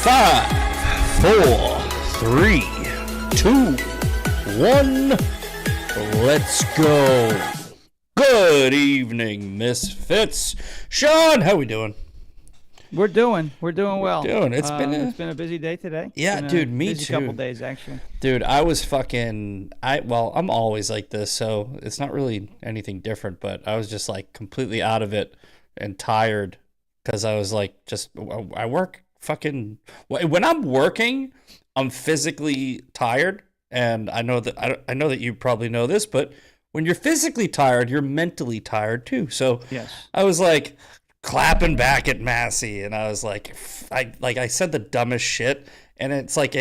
5, 4, 3, 2, 1. Let's go. Good evening, Misfits. Shawn, how we doing? We're doing well. It's been a busy day today. Yeah, dude, me busy too. Couple days actually. Dude, I was I'm always like this, so it's not really anything different, but I was just like completely out of it and tired because I was like, I work fucking, when I'm working, I'm physically tired. And I know that you probably know this, but when you're physically tired, you're mentally tired too. So yes. I was like clapping back at Massey, and I was like, I said the dumbest shit, and it's like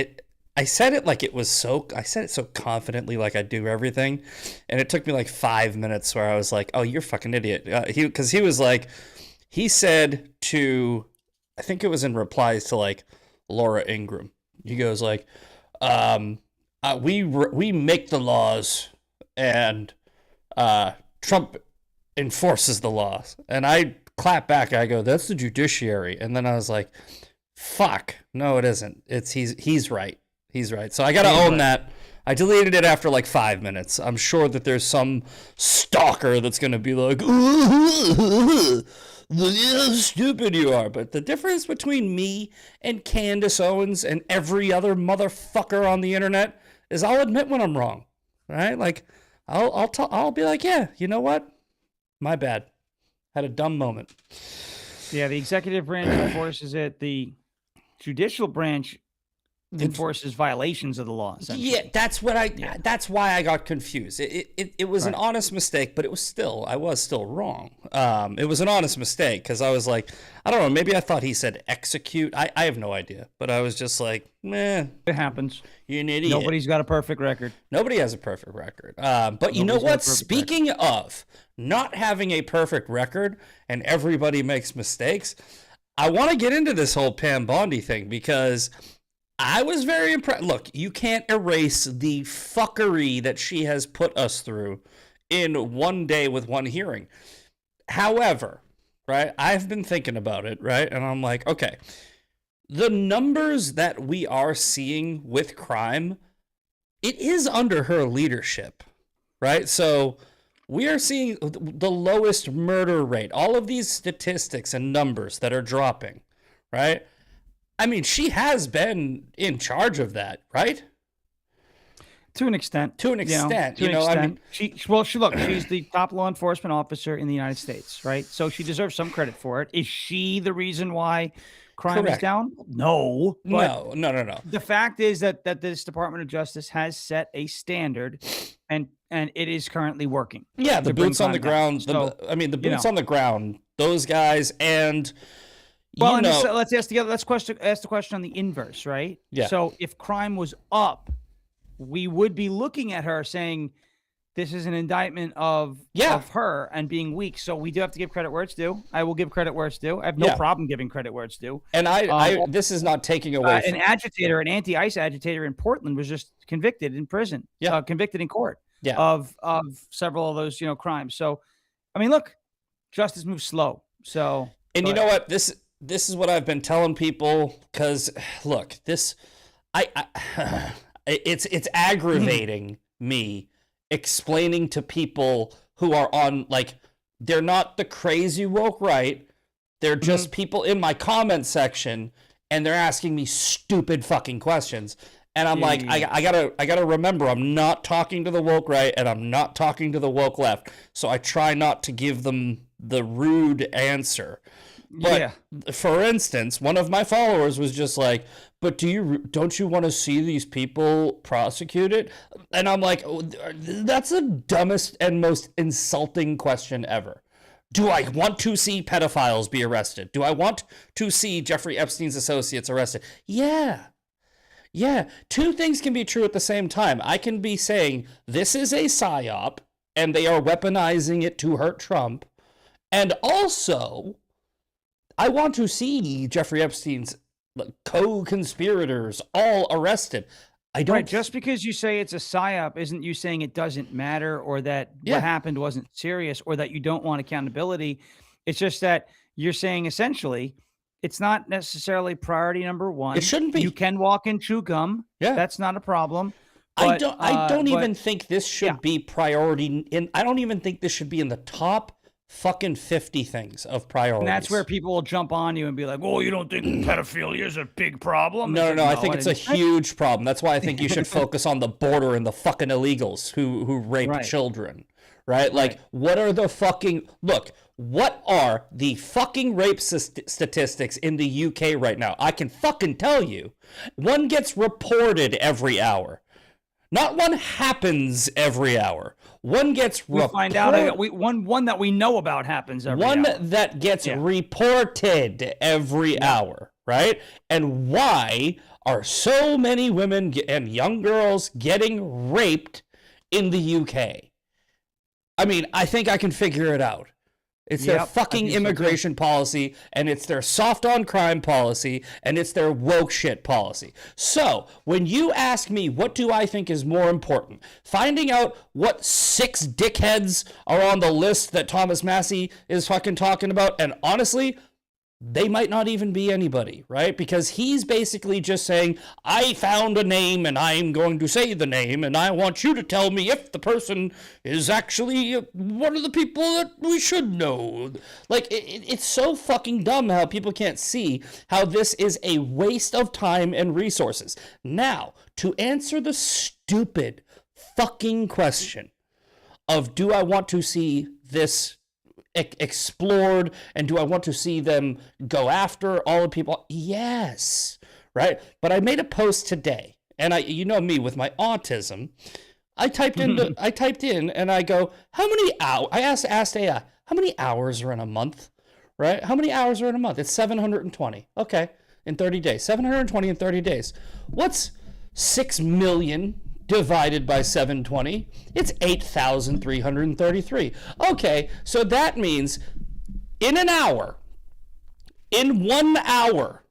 I said it so confidently, like I do everything, and it took me like 5 minutes where I was like, oh, you're a fucking idiot, because he said to, I think it was in replies to like Laura Ingraham, he goes like, we make the laws, and Trump enforces the laws. And I clap back. I go, that's the judiciary. And then I was like, fuck, no, it isn't. He's right. He's right. So I got to own that. I deleted it after like 5 minutes. I'm sure that there's some stalker that's going to be like, ooh, how stupid you are. But the difference between me and Candace Owens and every other motherfucker on the internet is I'll admit when I'm wrong, right? Like, I'll be like, yeah, you know what? My bad. Had a dumb moment. Yeah, the executive branch enforces it. The judicial branch enforces violations of the law. Yeah, that's why I got confused. It was an honest mistake, but I was still wrong. It was an honest mistake because I was like, I don't know, maybe I thought he said execute. I have no idea, but I was just like, meh. It happens. You're an idiot. Nobody's got a perfect record. Nobody has a perfect record. But you know what? Speaking of not having a perfect record and everybody makes mistakes, I want to get into this whole Pam Bondi thing because I was very impressed. Look, you can't erase the fuckery that she has put us through in one day with one hearing. However, right, I've been thinking about it, right, and I'm like, okay, the numbers that we are seeing with crime, it is under her leadership, right? So we are seeing the lowest murder rate, all of these statistics and numbers that are dropping, right? I mean, she has been in charge of that, right? To an extent. To an extent. I mean, she's the top law enforcement officer in the United States, right? So she deserves some credit for it. Is she the reason why crime is down? No. No. The fact is that this Department of Justice has set a standard, and it is currently working. Yeah, the boots on the ground. The boots on the ground, those guys, and well, let's ask the question on the inverse, right? Yeah. So if crime was up, we would be looking at her saying, this is an indictment of her and being weak. So we do have to give credit where it's due. I will give credit where it's due. I have no problem giving credit where it's due. And this is not taking away an agitator, an anti-ICE agitator in Portland was just convicted in prison. Yeah. Convicted in court. Yeah. Of several of those, crimes. So, I mean, look, justice moves slow. So, you know what? This is what I've been telling people, because look, it's aggravating me explaining to people who are on, like, they're not the crazy woke right, they're just people in my comment section, and they're asking me stupid fucking questions, and I'm I gotta remember, I'm not talking to the woke right, and I'm not talking to the woke left, so I try not to give them the rude answer. But for instance, one of my followers was just like, but don't you want to see these people prosecuted? And I'm like, oh, that's the dumbest and most insulting question ever. Do I want to see pedophiles be arrested? Do I want to see Jeffrey Epstein's associates arrested? Yeah. Two things can be true at the same time. I can be saying this is a psyop and they are weaponizing it to hurt Trump. And also, I want to see Jeffrey Epstein's co-conspirators all arrested. I don't. Right, just because you say it's a psyop isn't you saying it doesn't matter, or that what happened wasn't serious, or that you don't want accountability. It's just that you're saying essentially It's not necessarily priority number one. It shouldn't be. You can walk and chew gum. Yeah. That's not a problem. But, I don't even think this should be priority. I don't even think this should be in the top fucking 50 things of priorities. And that's where people will jump on you and be like, "Oh, you don't think pedophilia is a big problem?" No, I think it's a huge problem. That's why I think you should focus on the border and the fucking illegals who rape children, right? Like, what are the fucking... Look, what are the fucking rape statistics in the UK right now? I can fucking tell you. One gets reported every hour. Not one happens every hour. One gets reported. We find out one that we know about happens every hour. One that gets reported every hour, right? And why are so many women and young girls getting raped in the UK? I mean, I think I can figure it out. It's their fucking immigration policy, and it's their soft on crime policy, and it's their woke shit policy. So, when you ask me what do I think is more important, finding out what 6 dickheads are on the list that Thomas Massie is fucking talking about, and honestly, they might not even be anybody, right? Because he's basically just saying, I found a name and I'm going to say the name and I want you to tell me if the person is actually one of the people that we should know. Like, it's so fucking dumb how people can't see how this is a waste of time and resources. Now, to answer the stupid fucking question of do I want to see this explored and do I want to see them go after all the people? Yes, right? But I made a post today, and you know me with my autism, I typed in and I go, how many hours? I asked AI, how many hours are in a month, right? How many hours are in a month? It's 720. Okay, in 30 days. 720 in 30 days. What's 6 million divided by 720? It's 8,333. Okay, so that means in 1 hour,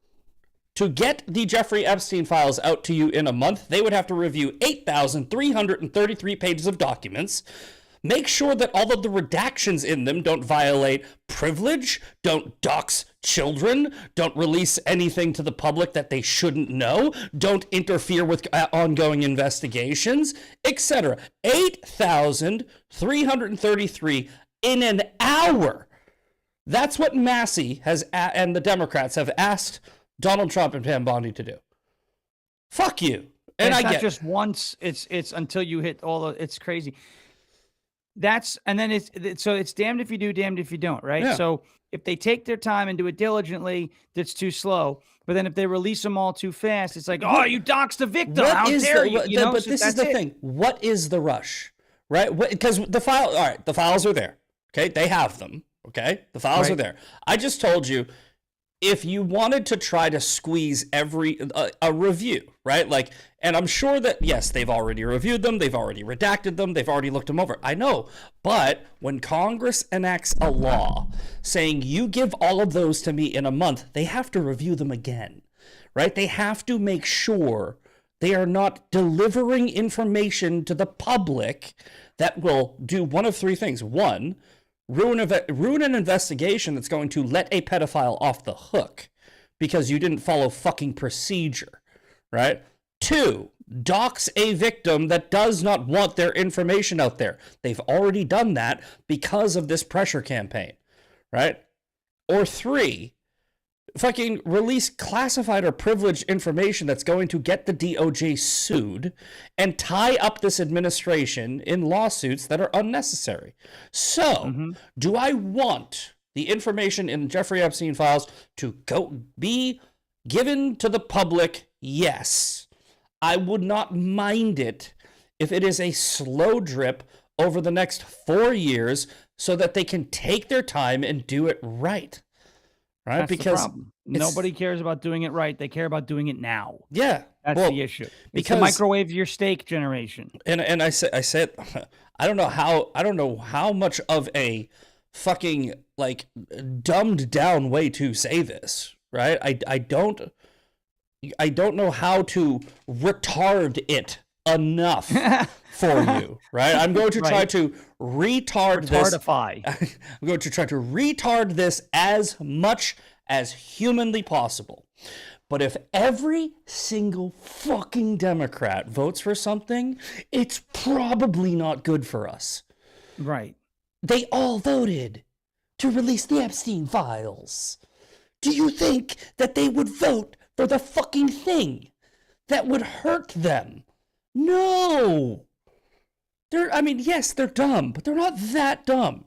to get the Jeffrey Epstein files out to you in a month, they would have to review 8,333 pages of documents, make sure that all of the redactions in them don't violate privilege, don't dox children, don't release anything to the public that they shouldn't know, don't interfere with ongoing investigations, etc. 8,333 in an hour. That's what Massie has and the Democrats have asked Donald Trump and Pam Bondi to do. Fuck you. And it's not just once, it's until you hit all the, it's crazy. And then it's damned if you do, damned if you don't, right? Yeah. So if they take their time and do it diligently, that's too slow. But then if they release them all too fast, it's like, oh, you doxed the victim. How dare you? But this is the thing. What is the rush, right? Because the files are there. Okay, they have them. Okay, the files are there. I just told you, if you wanted to try to squeeze a review, right? Like, and I'm sure that, yes, they've already reviewed them, they've already redacted them, they've already looked them over. I know, but when Congress enacts a law saying you give all of those to me in a month, they have to review them again, right? They have to make sure they are not delivering information to the public that will do one of 3 things. 1, ruin an investigation that's going to let a pedophile off the hook because you didn't follow fucking procedure, right? 2, dox a victim that does not want their information out there. They've already done that because of this pressure campaign, right? Or 3, fucking release classified or privileged information that's going to get the DOJ sued and tie up this administration in lawsuits that are unnecessary. So, do I want the information in Jeffrey Epstein files to be given to the public? Yes. I would not mind it if it is a slow drip over the next 4 years so that they can take their time and do it right. Right? That's because nobody cares about doing it right. They care about doing it now. Yeah. That's the issue. Because the microwave your steak generation. And I said I don't know how much of a fucking like dumbed down way to say this, right? I don't know how to retard it enough for you, right? I'm going to try to retard this. I'm going to try to retard this as much as humanly possible. But if every single fucking Democrat votes for something, it's probably not good for us. Right. They all voted to release the Epstein files. Do you think that they would vote for the fucking thing that would hurt them? No. Yes, they're dumb, but they're not that dumb.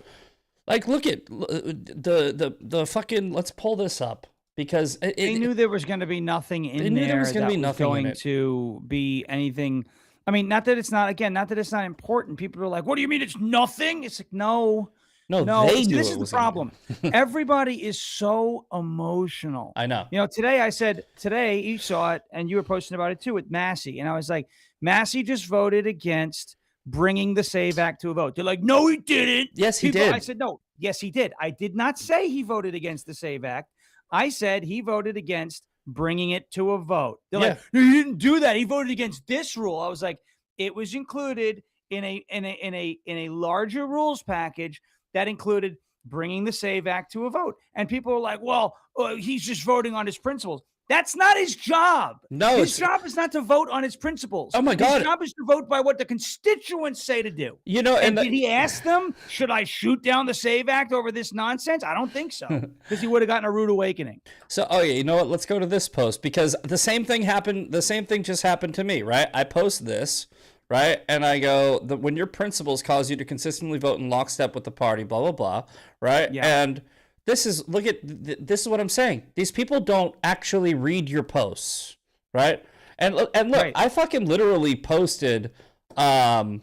Like, look at the fucking, let's pull this up. Because they knew there was going to be nothing in there that was going to be anything. I mean, not that it's not important. People are like, what do you mean it's nothing? It's like, no. They knew this is the problem. Everybody is so emotional. I know. Today you saw it and you were posting about it too with Massey. And I was like, Massey just voted against bringing the SAVE Act to a vote. They're like, no, he didn't. Yes, he did. I said, no, yes, he did. I did not say he voted against the SAVE Act. I said he voted against bringing it to a vote. They're like, no, he didn't do that. He voted against this rule. I was like, it was included in a larger rules package that included bringing the SAVE Act to a vote. And people are like, well, he's just voting on his principles. That's not his job. No, his job is not to vote on his principles. Oh my God. His job is to vote by what the constituents say to do. You know, and did he ask them, should I shoot down the SAVE Act over this nonsense? I don't think so, because he would have gotten a rude awakening. So, you know what? Let's go to this post, because the same thing happened. The same thing just happened to me, right? I post this, right? And I go, when your principles cause you to consistently vote in lockstep with the party, blah, blah, blah, right? Yeah. And this is this is what I'm saying. These people don't actually read your posts, right? And look, right. I fucking literally posted. Hold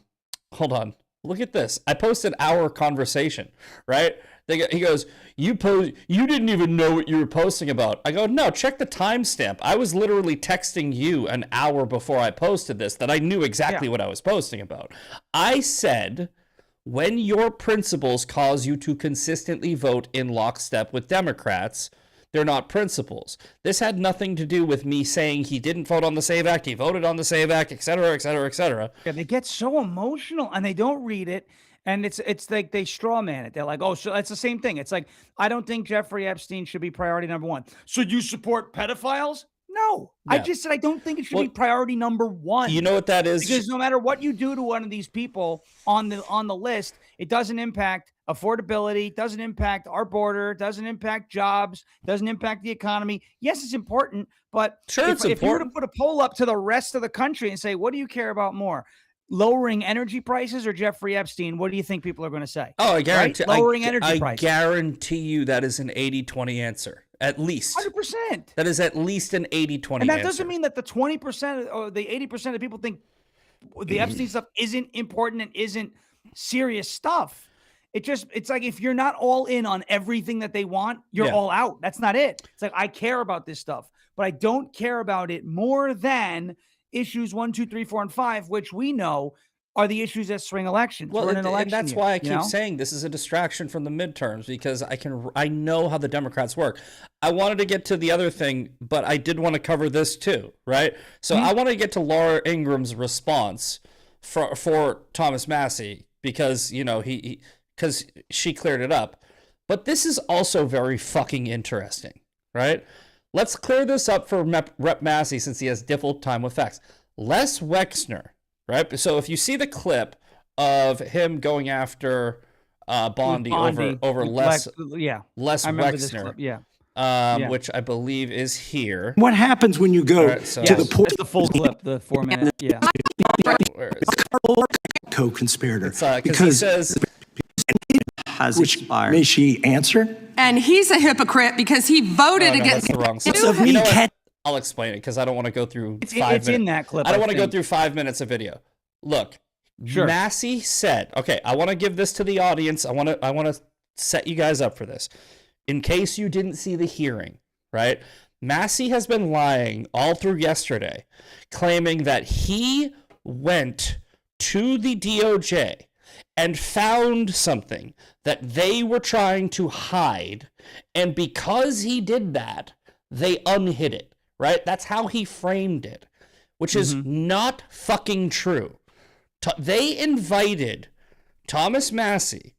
on, look at this. I posted our conversation, right? He goes, you didn't even know what you were posting about. I go, no, check the timestamp. I was literally texting you an hour before I posted this that I knew exactly what I was posting about. I said, when your principles cause you to consistently vote in lockstep with Democrats, they're not principles. This had nothing to do with me saying he didn't vote on the SAVE Act, he voted on the SAVE Act, et cetera, et cetera, et cetera. Yeah, they get so emotional and they don't read it. And it's like they straw man it. They're like, oh, so it's the same thing. It's like, I don't think Jeffrey Epstein should be priority number one. So you support pedophiles? No, yeah. I just said I don't think it should be priority number one. You know what that is? Because no matter what you do to one of these people on the list, it doesn't impact affordability, doesn't impact our border, doesn't impact jobs, doesn't impact the economy. Yes, it's important, but if you were to put a poll up to the rest of the country and say, what do you care about more? Lowering energy prices or Jeffrey Epstein, what do you think people are going to say? Oh, I guarantee. Right? Lowering energy prices. I guarantee you that is an 80-20 answer. At least 100%. That is at least an 80-20 and that answer. Doesn't mean that the 20% or the 80% of people think the Epstein stuff isn't important and isn't serious stuff. It's like, if you're not all in on everything that they want, you're all out. That's not it. It's like, I care about this stuff, but I don't care about it more than issues 1, 2, 3, 4, and 5, which we know are the issues that swing elections. Well, We're in an election and that's year, why I keep saying this is a distraction from the midterms, because I know how the Democrats work. I wanted to get to the other thing, but I did want to cover this too, right? So I want to get to Laura Ingram's response for Thomas Massey, because because she cleared it up. But this is also very fucking interesting, right? Let's clear this up for Rep Massey, since he has difficult time with facts. Les Wexner, right? So if you see the clip of him going after Bondi over Les Wexner, which I believe is here. What happens when you go to the point? It's the full clip, the 4-minute, co-conspirator. Because he says, has expired. May she answer? And he's a hypocrite because he voted against. That's the wrong side. You know what? I'll explain it, because I don't want to go through 5 minutes. It's in that clip. I don't want to go through 5 minutes of video. Look, Massey said, okay, I want to give this to the audience. I want to set you guys up for this. In case you didn't see the hearing, right? Massey has been lying all through yesterday, claiming that he went to the DOJ and found something that they were trying to hide. And because he did that, they unhid it, right? That's how he framed it, which is not fucking true. They invited Thomas Massey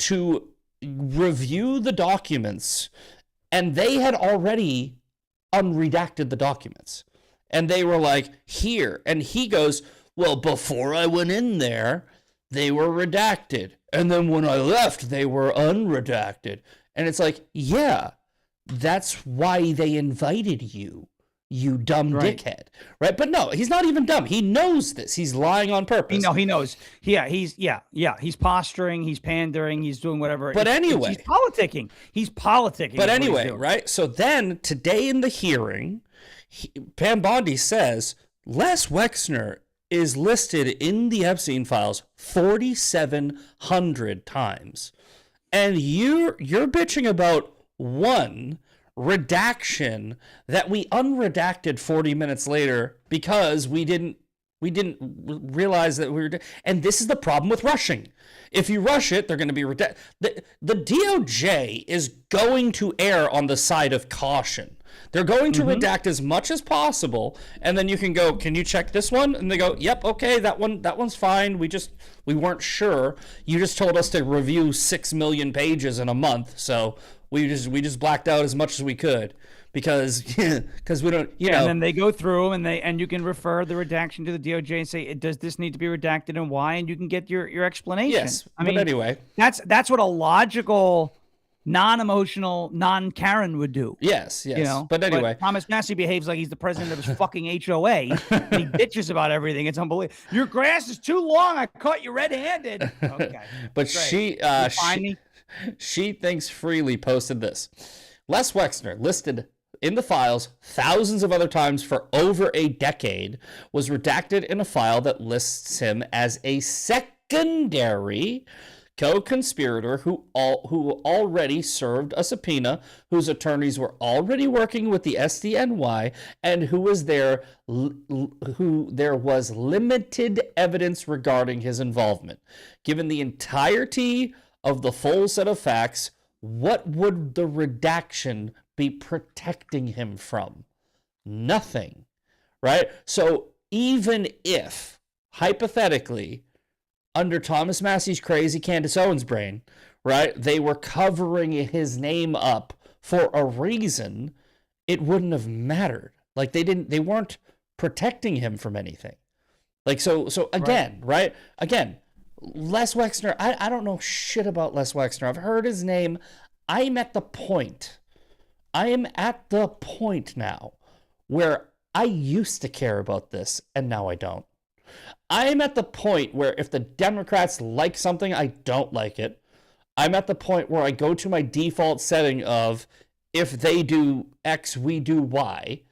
to review the documents And they had already unredacted the documents. And they were like, here. And he goes, well, before I went in there, they were redacted. And then when I left, they were unredacted. And it's like, yeah, that's why they invited you, you dumb dickhead. Right? But no, he's not even dumb. He knows this. He's lying on purpose. He knows. Yeah, he's posturing, he's pandering, he's doing whatever. But anyway. He's politicking. He's politicking. But anyway, right? So then today in the hearing, Pam Bondi says Les Wexner is listed in the Epstein files 4,700 times. And you're bitching about one redaction that we unredacted 40 minutes later because we didn't realize that we were, and this is the problem with rushing. If you rush it, they're going to be redacted. The DOJ is going to err on the side of caution. They're going to redact as much as possible, and then you can go, can you check this one? And they go, yep, okay, that one's fine. We weren't sure. You just told us to review 6 million pages in a month, so we just blacked out as much as we could because we don't, you know. And then they go through and you can refer the redaction to the DOJ and say, does this need to be redacted and why? And you can get your explanation. Yes, I mean, anyway, that's what a logical, non-emotional, non-Karen would do. Yes. You know? But anyway. But Thomas Massey behaves like he's the president of his fucking HOA. And he bitches about everything. It's unbelievable. Your grass is too long. I caught you red-handed. Okay. But she thinks Freely posted this. Les Wexner, listed in the files thousands of other times for over a decade, was redacted in a file that lists him as a secondary co-conspirator who already served a subpoena, whose attorneys were already working with the SDNY, and who there was limited evidence regarding his involvement. Given the entirety of the full set of facts, what would the redaction be protecting him from? Nothing, right? So even if, hypothetically, under Thomas Massey's crazy Candace Owens brain, right, they were covering his name up for a reason, it wouldn't have mattered. Like they weren't protecting him from anything. Like, so again, right? Again, Les Wexner, I don't know shit about Les Wexner. I've heard his name. I am at the point now where I used to care about this and now I don't. I'm at the point where if the Democrats like something, I don't like it. I'm at the point where I go to my default setting of if they do X, we do Y.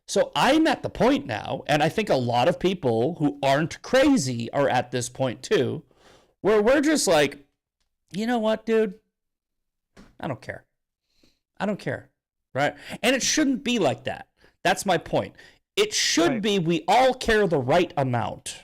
So I'm at the point now, and I think a lot of people who aren't crazy are at this point too, where we're just like, you know what, dude? I don't care. Right? And it shouldn't be like that. That's my point. It should be we all care the right amount.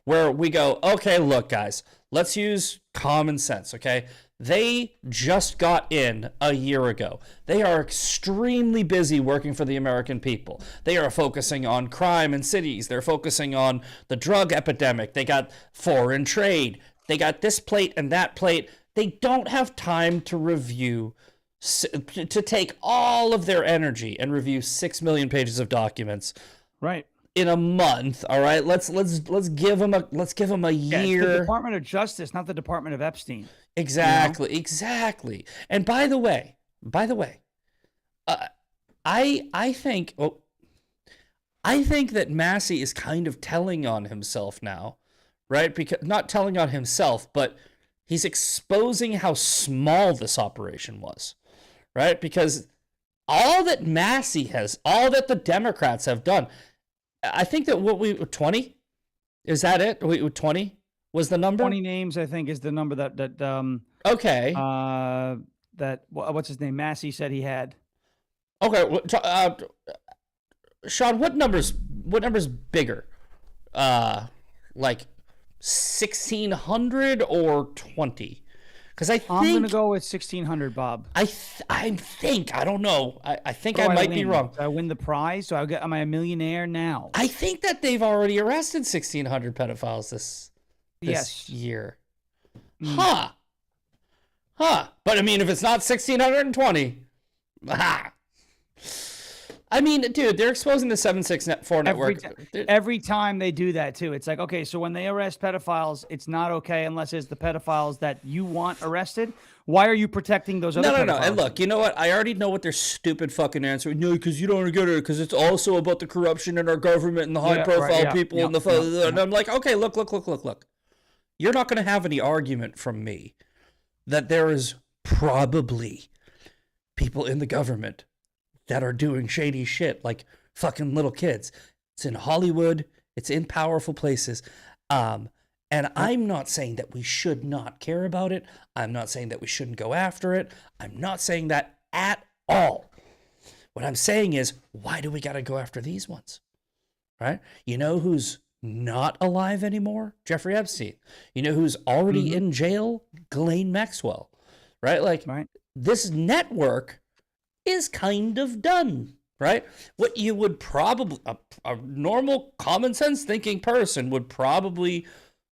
Where we go, okay, look, guys, let's use common sense, okay? They just got in a year ago. They are extremely busy working for the American people. They are focusing on crime in cities. They're focusing on the drug epidemic. They got foreign trade. They got this plate and that plate. They don't have time to review, to take all of their energy and review 6 million pages of documents. Right. In a month, all right. Let's give him a year. It's the Department of Justice, not the Department of Epstein. Exactly, exactly. And by the way, I think that Massey is kind of telling on himself now, right? Because not telling on himself, but he's exposing how small this operation was, right? Because all that Massey has, all that the Democrats have done. I think that 20? Is that it? 20 was the number? 20 names, I think, is the number that okay. That what's his name? Massey said he had. Okay, Shawn, what number's bigger? Like 1,600 or 20? Because I'm gonna go with 1,600, Bob. I think I don't know. I think I might be wrong. Do I win the prize? Am I a millionaire now? I think that they've already arrested 1,600 pedophiles this year. Huh. But I mean, if it's not 1,620, I mean, dude, they're exposing the 764 network. Every time they do that, too. It's like, okay, so when they arrest pedophiles, it's not okay unless it's the pedophiles that you want arrested. Why are you protecting those other pedophiles? No. And look, you know what? I already know what their stupid fucking answer is. No, because you don't get it, because it's also about the corruption in our government and the high-profile people and and I'm like, okay, look. You're not going to have any argument from me that there is probably people in the government that are doing shady shit like fucking little kids. It's in Hollywood. It's in powerful places. And I'm not saying that we should not care about it. I'm not saying that we shouldn't go after it. I'm not saying that at all. What I'm saying is, why do we got to go after these ones? Right? You know who's not alive anymore? Jeffrey Epstein. You know who's already in jail? Ghislaine Maxwell. Right? Like, this network is kind of done, right? What you would probably, a normal common sense thinking person would probably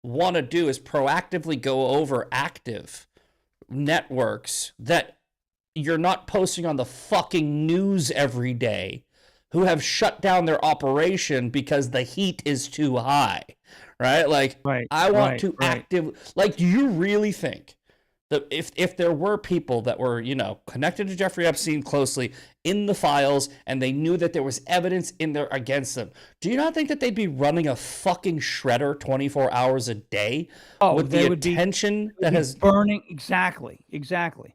want to do is proactively go over active networks that you're not posting on the fucking news every day, who have shut down their operation because the heat is too high, right? Like, I want to active, like, do you really think that if there were people that were, you know, connected to Jeffrey Epstein closely in the files and they knew that there was evidence in there against them, do you not think that they'd be running a fucking shredder 24 hours a day with the attention that has burning? Exactly.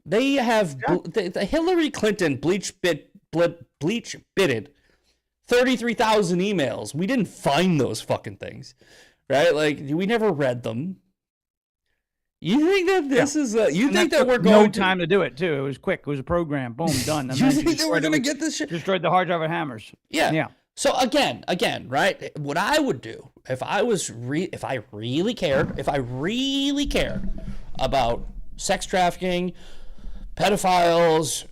They have the Hillary Clinton bleach bitted 33,000 emails. We didn't find those fucking things, right? Like, we never read them. You think that this is you think that we're going no time to do it too? It was quick. It was a program. Boom, done. You think that we're gonna get this shit? Destroyed the hard drive with hammers. Yeah. So again, right? What I would do if I was if I really cared about sex trafficking, pedophiles,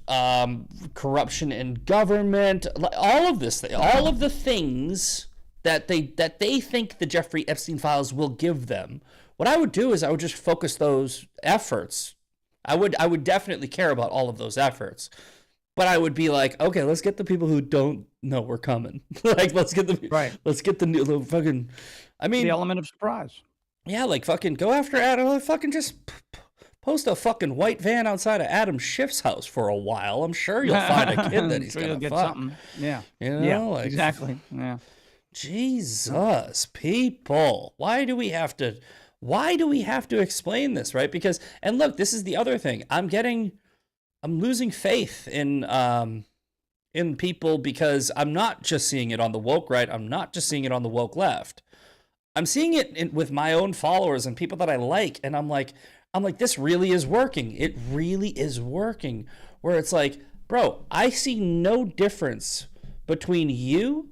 corruption in government, all of the things that they think the Jeffrey Epstein files will give them. What I would do is I would just focus those efforts. I would definitely care about all of those efforts, but I would be like, okay, let's get the people who don't know we're coming. Like, let's get the fucking. I mean, the element of surprise. Yeah, like fucking go after Adam. Fucking just post a fucking white van outside of Adam Schiff's house for a while. I'm sure you'll find a kid that he's gonna get fuck. Something. Yeah. You know, like, exactly. Yeah. Jesus, people, why do we have to explain this, right? Because, and look, this is the other thing. I'm losing faith in people, because I'm not just seeing it on the woke right. I'm not just seeing it on the woke left. I'm seeing it with my own followers and people that I like. And I'm like, this really is working. It really is working. Where it's like, bro, I see no difference between you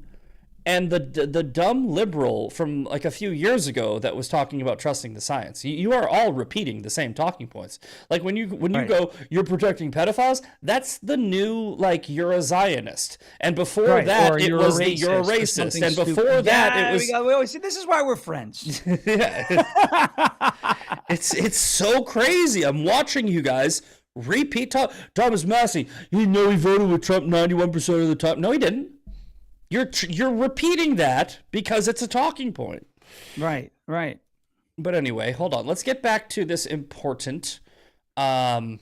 and the dumb liberal from like a few years ago that was talking about trusting the science. You are all repeating the same talking points. Like when you go, you're protecting pedophiles, that's the new, like, you're a Zionist. And before that, it was you're a racist. And before that, it was. We always say, this is why we're friends. It's so crazy. I'm watching you guys repeat Thomas Massey. You know he voted with Trump 91% of the time. No, he didn't. You're repeating that because it's a talking point. Right. But anyway, hold on. Let's get back to this important point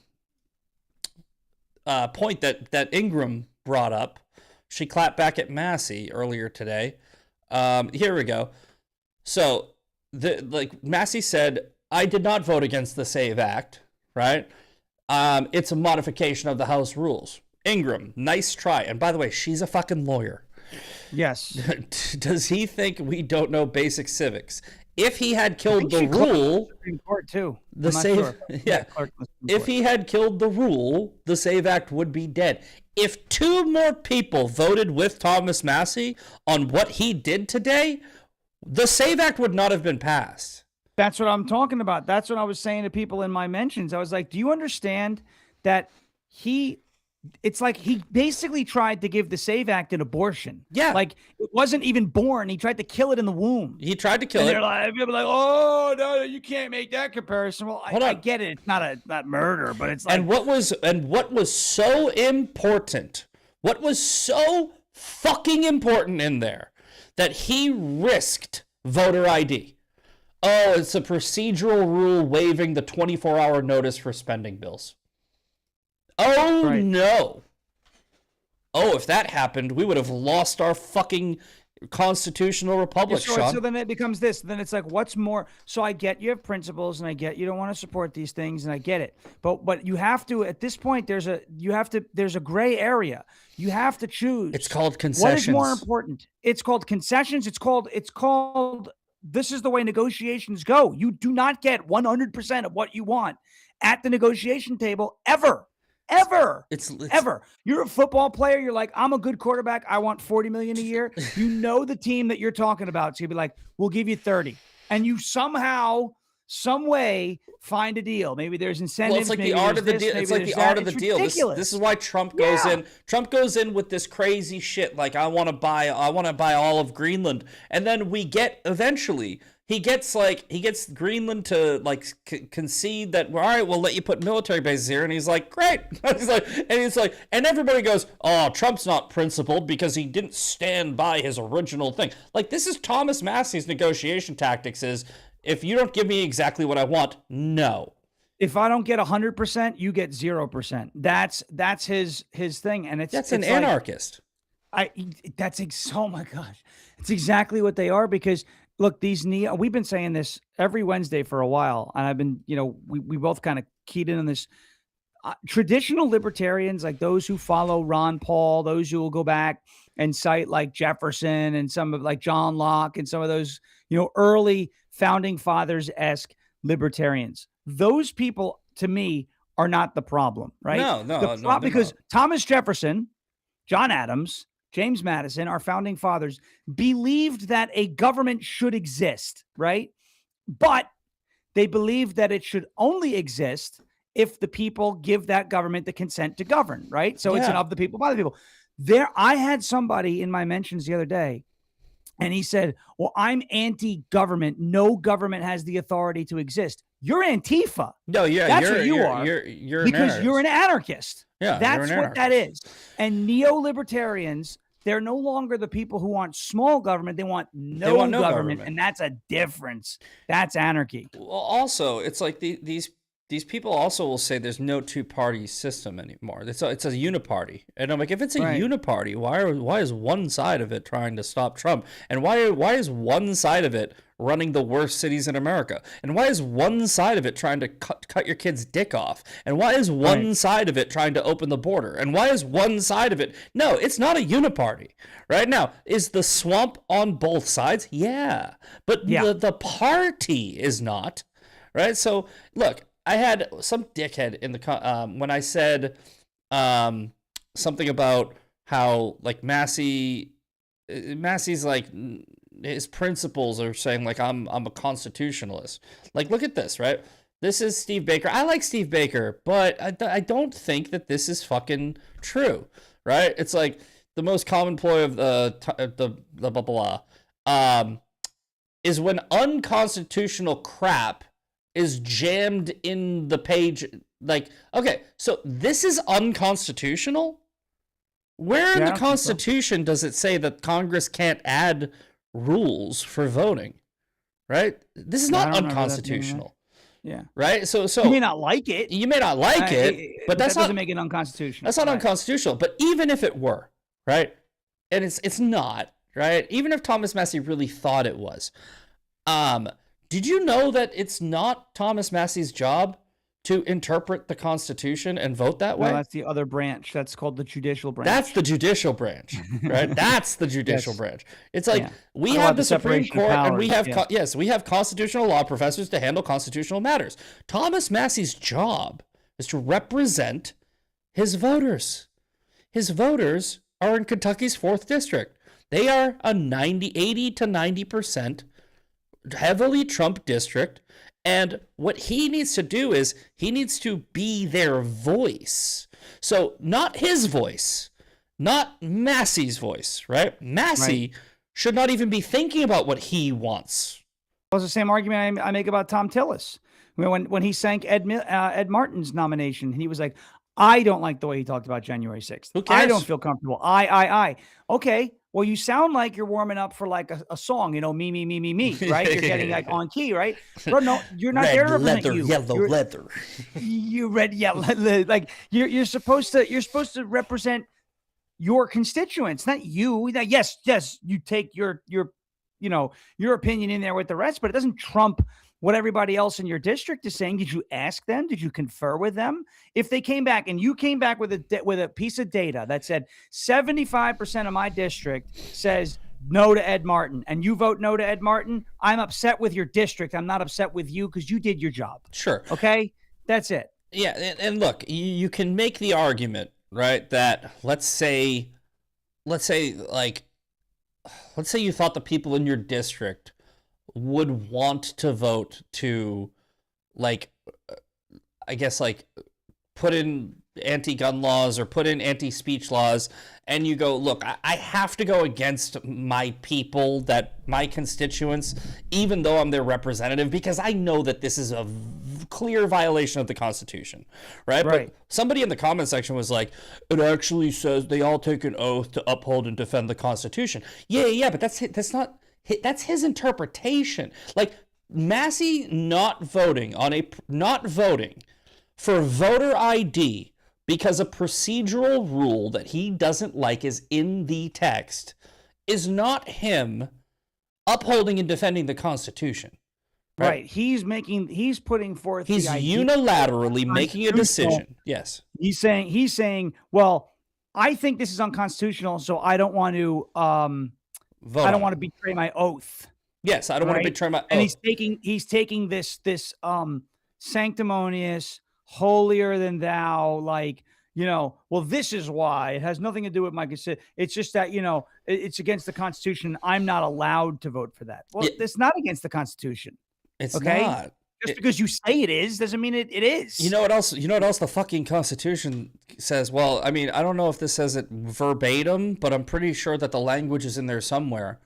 that Ingram brought up. She clapped back at Massey earlier today. Here we go. So, Massey said, I did not vote against the SAVE Act, right? It's a modification of the House rules. Ingram, nice try. And by the way, she's a fucking lawyer. Yes. Does he think we don't know basic civics? If he had killed the rule, Supreme Court too. The SAVE, if he had killed the rule, the SAVE Act would be dead. If two more people voted with Thomas Massey on what he did today, the SAVE Act would not have been passed. That's what I'm talking about. That's what I was saying to people in my mentions. I was like, do you understand that he it's like he basically tried to give the SAVE Act an abortion. Yeah. Like it wasn't even born. He tried to kill it in the womb. He tried to kill it. They're like, people are like, oh, no, you can't make that comparison. Well, I get it. It's not murder, but it's like. And what was so important, what was so fucking important in there that he risked voter ID. Oh, it's a procedural rule waiving the 24-hour notice for spending bills. Oh, right. No. Oh, if that happened, we would have lost our fucking constitutional republic, Sean. So then it becomes this. Then it's like, what's more? So I get you have principles, and I get you don't want to support these things, and I get it. But you have to, at this point, there's a gray area. You have to choose. It's called concessions. What is more important? It's called concessions. It's called. This is the way negotiations go. You do not get 100% of what you want at the negotiation table ever. It's ever. You're a football player. You're like, I'm a good quarterback. I want $40 million a year. You know the team that you're talking about. So you'll be like, we'll give you 30. And you somehow, some way find a deal. Maybe there's incentives. Well, it's like the art of the deal. It's like the art of the deal. This is why Trump goes in. Trump goes in with this crazy shit. Like, I want to buy all of Greenland. And then we get eventually. He gets Greenland to concede that, well, all right, we'll let you put military bases here, and he's like, great. And everybody goes, oh, Trump's not principled because he didn't stand by his original thing. Like, this is Thomas Massey's negotiation tactics: is if you don't give me exactly what I want, no. If I don't get 100%, you get 0%. That's his thing, and it's an anarchist. Oh my gosh, it's exactly what they are because. Look, we've been saying this every Wednesday for a while, and I've been, we both kind of keyed in on this. Traditional libertarians, like those who follow Ron Paul, those who will go back and cite like Jefferson and some of like John Locke and some of those, early founding fathers-esque libertarians. Those people, to me, are not the problem, right? No. Because Thomas Jefferson, John Adams, James Madison, our founding fathers, believed that a government should exist, right? But they believed that it should only exist if the people give that government the consent to govern, right? So it's an of the people, by the people. I had somebody in my mentions the other day, and he said, well, I'm anti-government. No government has the authority to exist. You're Antifa. No, yeah, that's what you are. You're because you're an anarchist. Yeah, that's what that is. And neo-libertarians, they're no longer the people who want small government. They want no government, and that's a difference. That's anarchy. Well, also, it's like these people also will say there's no two-party system anymore. It's a uniparty, and I'm like, if it's a uniparty, why is one side of it trying to stop Trump, and why is one side of it running the worst cities in America, and why is one side of it trying to cut your kid's dick off, and why is one side of it trying to open the border, and why is one side of it? No, it's not a uniparty. Right now, is the swamp on both sides? Yeah, but the party is not. Right. So look. I had some dickhead in the when I said something about how like Massey's like his principles are saying like I'm a constitutionalist. Like, look at this, right? This is Steve Baker. I like Steve Baker, but I don't think that this is fucking true, right? It's like the most common ploy of the blah blah blah is when unconstitutional crap is jammed in the page. Like, okay, so this is unconstitutional? Where in the Constitution does it say that Congress can't add rules for voting? Right? This is not unconstitutional. Yeah. Right? So you may not like it. You may not like it, but that doesn't make it unconstitutional. That's not unconstitutional. But even if it were, right? And it's not, right? Even if Thomas Massey really thought it was. Did you know that it's not Thomas Massey's job to interpret the Constitution and vote that way? No, that's the other branch. That's called the judicial branch. That's the judicial branch, right? That's the judicial branch. It's like we have the Supreme Court and we have we have constitutional law professors to handle constitutional matters. Thomas Massey's job is to represent his voters. His voters are in Kentucky's 4th district. They are a 80 to 90% heavily Trump district, and what he needs to do is he needs to be their voice. So not his voice, not Massey's voice, right? Massey should not even be thinking about what he wants. It was the same argument I make about Tom Tillis. When he sank Ed Martin's nomination, and he was like, I don't like the way he talked about January 6th. Who cares? I don't feel comfortable. I. Okay. Well, you sound like you're warming up for like a song, you know, me, right? You're getting like on key, right? Bro, no, you're not there to represent leather, you. Yellow leather. You red, yeah, like you're supposed to represent your constituents, not you. Yes, you take your opinion in there with the rest, but it doesn't trump what everybody else in your district is saying. Did you ask them? Did you confer with them? If they came back and you came back with a piece of data that said 75% of my district says no to Ed Martin, and you vote no to Ed Martin, I'm upset with your district. I'm not upset with you because you did your job. Sure. Okay? That's it. Yeah, and look, you can make the argument, right, that let's say you thought the people in your district would want to vote to, like, I guess, like, put in anti-gun laws or put in anti-speech laws, and you go, look, I have to go against my people, my constituents, even though I'm their representative, because I know that this is a clear violation of the Constitution, right? But somebody in the comment section was like, it actually says they all take an oath to uphold and defend the Constitution. Yeah, but that's his interpretation. Like, Massey not voting for voter ID because a procedural rule that he doesn't like is in the text is not him upholding and defending the Constitution. Right. He's putting forth. He's unilaterally making a decision. Yes. He's saying, well, I think this is unconstitutional, so I don't want to vote. I don't want to betray my oath. Yes, I don't want to betray my oath. And he's taking this sanctimonious, holier than thou, like, well, this is why. It has nothing to do with my consent. It's just that, it's against the Constitution. I'm not allowed to vote for that. Well, it's not against the Constitution. It's not. Just because you say it is doesn't mean it is. You know what else? The fucking Constitution says? Well, I mean, I don't know if this says it verbatim, but I'm pretty sure that the language is in there somewhere.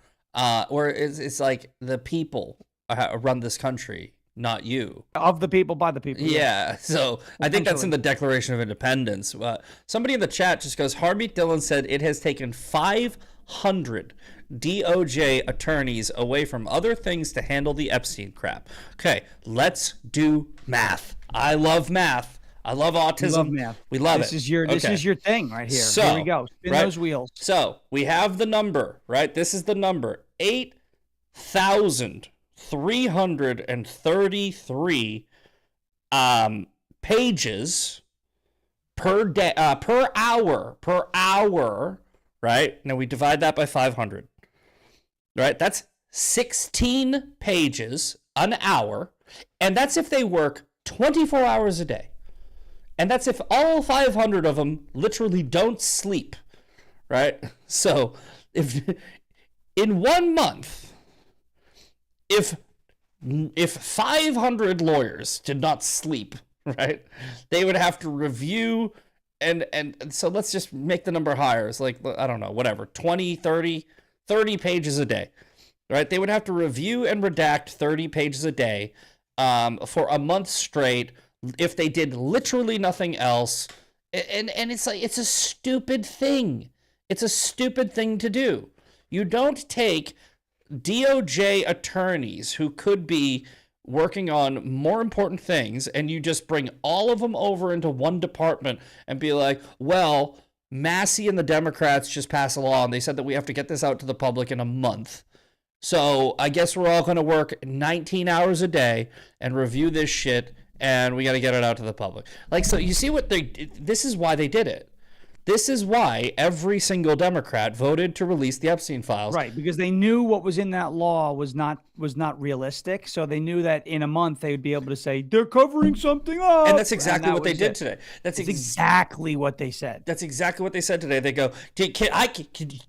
Or it's like the people run this country, not you. Of the people, by the people. Yeah. So I think that's in the Declaration of Independence. Somebody in the chat just goes, Harmeet Dillon said it has taken 500 DOJ attorneys away from other things to handle the Epstein crap. Okay, let's do math. I love math. I love autism. We love math. We love it. This is your thing right here. So, here we go. Spin those wheels. So we have the number, right? This is the number. 8,333 pages per day, per hour, right? Now we divide that by 500. Right? That's 16 pages an hour, and that's if they work 24 hours a day. And that's if all 500 of them literally don't sleep, right? So, if in 1 month, if 500 lawyers did not sleep, right, they would have to review, and so let's just make the number higher. It's like, I don't know, whatever, 20, 30 pages a day, right? They would have to review and redact 30 pages a day for a month straight if they did literally nothing else. And it's like, it's a stupid thing. It's a stupid thing to do. You don't take DOJ attorneys who could be working on more important things and you just bring all of them over into one department and be like, well, Massey and the Democrats just passed a law and they said that we have to get this out to the public in a month. So I guess we're all going to work 19 hours a day and review this shit, and we got to get it out to the public. Like, so you see what this is why they did it. This is why every single Democrat voted to release the Epstein files. Right, because they knew what was in that law was not realistic. So they knew that in a month they would be able to say they're covering something up. And that's exactly what they did today. That's exactly what they said. That's exactly what they said today. They go,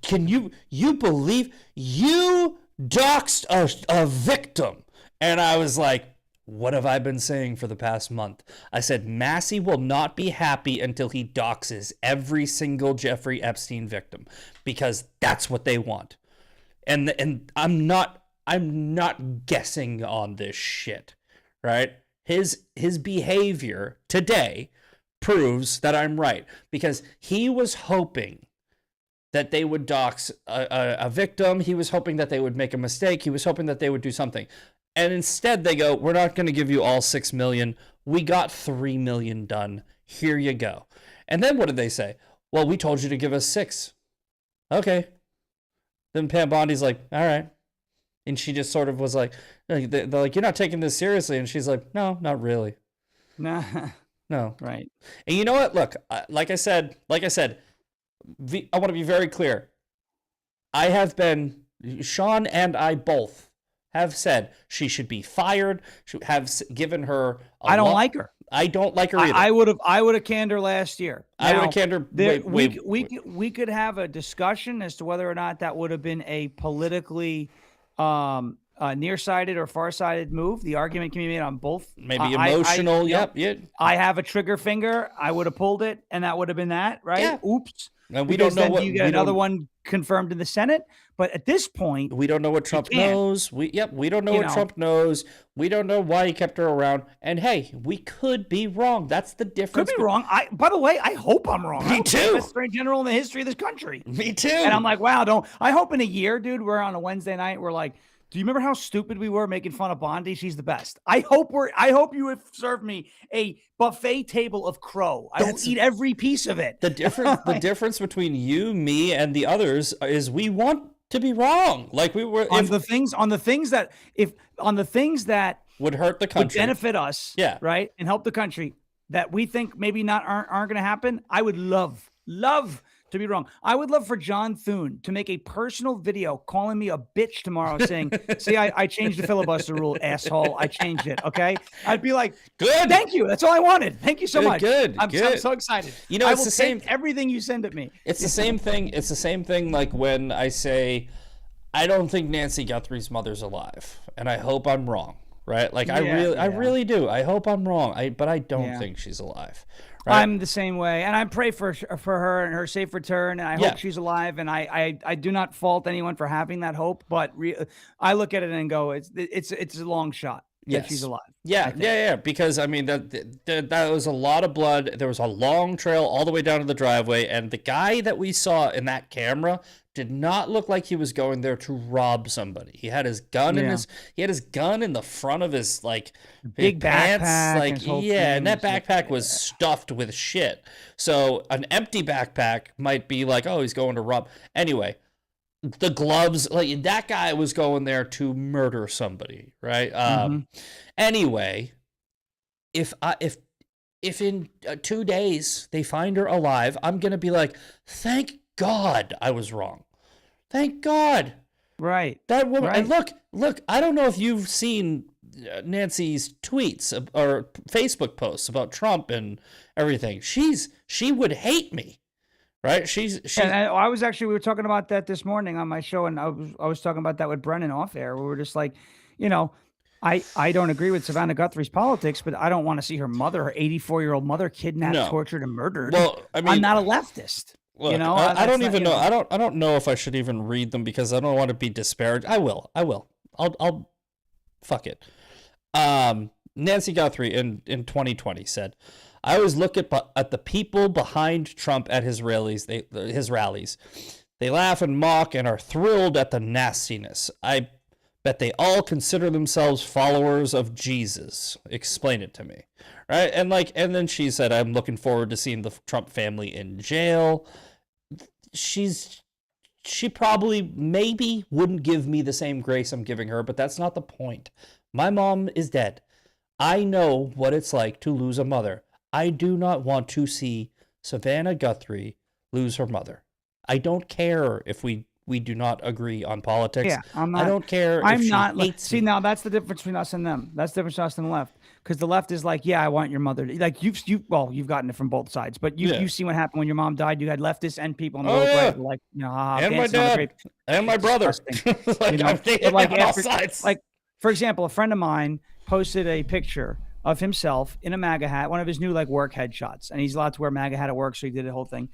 can you believe you doxed a victim? And I was like, What have I been saying for the past month? I said Massey will not be happy until he doxes every single Jeffrey Epstein victim, because that's what they want. And I'm not guessing on this shit, right? His behavior today proves that I'm right, because he was hoping that they would dox a victim. He was hoping that they would make a mistake. He was hoping that they would do something. And instead they go, we're not going to give you all 6 million. We got 3 million done. Here you go. And then what did they say? Well, we told you to give us 6. Okay. Then Pam Bondi's like, all right. And she just sort of was like, they're like, you're not taking this seriously. And she's like, no, not really. Nah. No. Right. And you know what? Look, like I said, I want to be very clear. Shawn and I both have said she should be fired. Should have given her. I don't like her. I don't like her either. I would have canned her last year. I would have canned her. We could have a discussion as to whether or not that would have been a politically nearsighted or farsighted move. The argument can be made on both. Maybe emotional. Yep. I have a trigger finger. I would have pulled it, and that would have been that. Right? Yeah. Oops. And we don't know what you get another one confirmed in the Senate. But at this point, we don't know what Trump knows. We don't know what Trump knows. We don't know why he kept her around. And hey, we could be wrong. That's the difference. Could be wrong. By the way, I hope I'm wrong. Me too. Best attorney general in the history of this country. Me too. And I'm like, wow, I hope in a year, dude, we're on a Wednesday night. We're like, do you remember how stupid we were making fun of Bondi? She's the best. I hope you have served me a buffet table of crow. I will eat every piece of it. The difference between you, me, and the others is we want to be wrong. Like we were on the things that would hurt the country, would benefit us, right, and help the country, that we think maybe aren't going to happen. I would love to be wrong. I would love for John Thune to make a personal video calling me a bitch tomorrow saying, see, I changed the filibuster rule, asshole. I changed it. Okay. I'd be like, good. Thank you. That's all I wanted. Thank you so much. I'm so excited. You know, I will take everything you send at me. It's the same thing. It's the same thing. Like when I say, I don't think Nancy Guthrie's mother's alive, and I hope I'm wrong. Right. Like I really do. I hope I'm wrong. But I don't think she's alive. Right? I'm the same way, and I pray for her and her safe return, and I hope she's alive. And I do not fault anyone for having that hope, but I look at it and go, it's a long shot that she's alive. Yeah. Because I mean that was a lot of blood. There was a long trail all the way down to the driveway, and the guy that we saw in that camera did not look like he was going there to rob somebody. He had his gun in the front of his big pants, backpack, and that backpack was stuffed with shit. So an empty backpack might be like, oh, he's going to rob. Anyway, the gloves, that guy was going there to murder somebody, right? Anyway, if in 2 days they find her alive, I'm gonna be like, thank God I was wrong. Thank God. Right. That woman. Right. And look, I don't know if you've seen Nancy's tweets or Facebook posts about Trump and everything. She would hate me. Right. We were talking about that this morning on my show, and I was talking about that with Brennan off air. We were just like, I don't agree with Savannah Guthrie's politics, but I don't want to see her mother, her 84-year-old mother, kidnapped, tortured, and murdered. Well, I mean, I'm not a leftist. Look, I don't even know. I don't know if I should even read them because I don't want to be disparaged. I will. I'll fuck it. Nancy Guthrie in 2020 said, I always look at the people behind Trump at his rallies. They laugh and mock and are thrilled at the nastiness. I bet they all consider themselves followers of Jesus. Explain it to me. Right? And then she said, I'm looking forward to seeing the Trump family in jail. She probably maybe wouldn't give me the same grace I'm giving her, but that's not the point. My mom is dead. I know what it's like to lose a mother. I do not want to see Savannah Guthrie lose her mother. I don't care if we do not agree on politics. Yeah, I'm not. I don't care. I'm if not. She hates See, me. now that's the difference between us and them. That's the difference between us and the left. Because the left is like, yeah, I want your mother. You've gotten it from both sides, but you've seen what happened when your mom died. You had leftists and people on the right, like, and my dad and my brother. For example, a friend of mine posted a picture of himself in a MAGA hat, one of his new like work headshots, and he's allowed to wear MAGA hat at work, so he did the whole thing.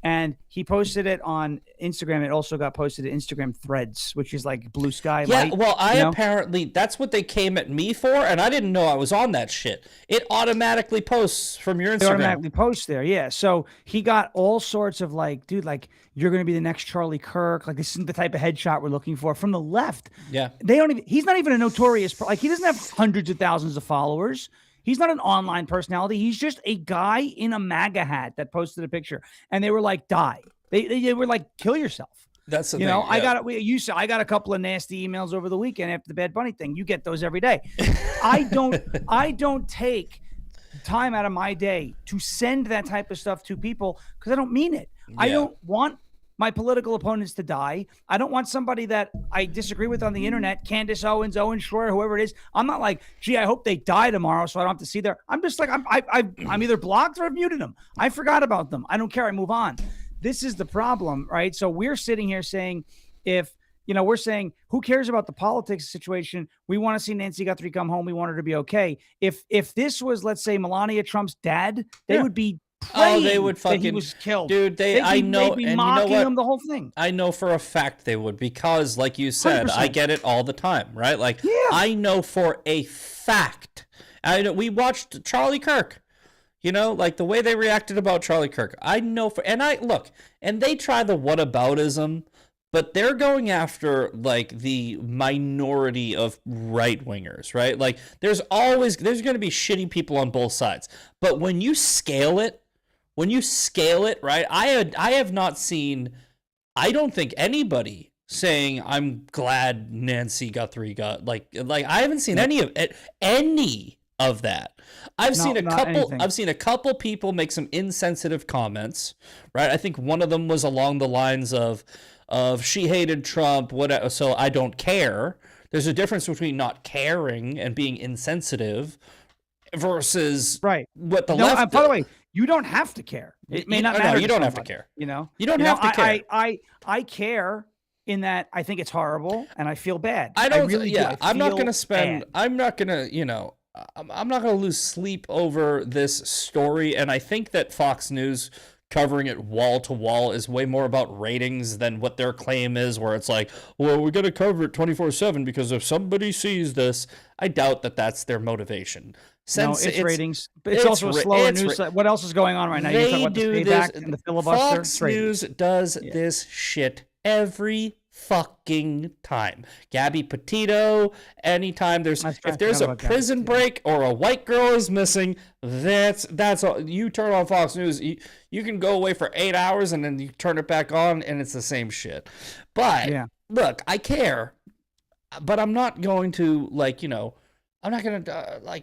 And he posted it on Instagram. It also got posted to Instagram Threads, which is like Blue Sky. Yeah, light, well, apparently that's what they came at me for, and I didn't know I was on that shit. It automatically posts from your Instagram. It automatically posts there, yeah. So he got all sorts of like, dude, like you're gonna be the next Charlie Kirk. Like this is the type of headshot we're looking for from the left. Yeah, they don't even. He's not even a notorious. Like he doesn't have hundreds of thousands of followers. He's not an online personality. He's just a guy in a MAGA hat that posted a picture, and they were like, "Die." They were like, "Kill yourself." That's the thing. Yeah. I got a couple of nasty emails over the weekend after the Bad Bunny thing. You get those every day. I don't take time out of my day to send that type of stuff to people because I don't mean it. Yeah. I don't want my political opponents to die. I don't want somebody that I disagree with on the internet, Candace Owens, Owen Schroyer, whoever it is. I'm not like, gee, I hope they die tomorrow so I don't have to see their. I'm just like, I'm either blocked or I've muted them. I forgot about them. I don't care. I move on. This is the problem, right? So we're sitting here saying, we're saying, who cares about the politics situation? We want to see Nancy Guthrie come home. We want her to be okay. If this was, let's say, Melania Trump's dad, they would be praying they would fucking, that he was killed. Dude, I know, they'd be and mocking you know what? him the whole thing. I know for a fact they would, because like you said, 100%. I get it all the time, right? Like I know for a fact. We watched Charlie Kirk. Like the way they reacted about Charlie Kirk. I know and they try the whataboutism, but they're going after like the minority of right wingers, right? Like there's going to be shitty people on both sides. But when you scale it, right? I have not seen, I don't think anybody saying I'm glad Nancy Guthrie got like I haven't seen any of that. I've seen a couple people make some insensitive comments, right? I think one of them was along the lines of she hated Trump, so I don't care. There's a difference between not caring and being insensitive versus what the left. By the way, you don't have to care. It may not matter. No, you don't have to care. You don't have to care. I care in that I think it's horrible and I feel bad. I'm not going to lose sleep over this story, and I think that Fox News covering it wall to wall is way more about ratings than what their claim is, where it's like, well, we're going to cover it 24/7 because if somebody sees this. I doubt that that's their motivation. It's ratings, but it's also a slower news. What else is going on right now? You're talking about the payback and the filibuster. Fox News does this shit every fucking time. Gabby Petito, anytime if there's a prison break or a white girl is missing, that's all. You turn on Fox News, you can go away for 8 hours and then you turn it back on and it's the same shit. But look, I care, but I'm not going to I'm not going to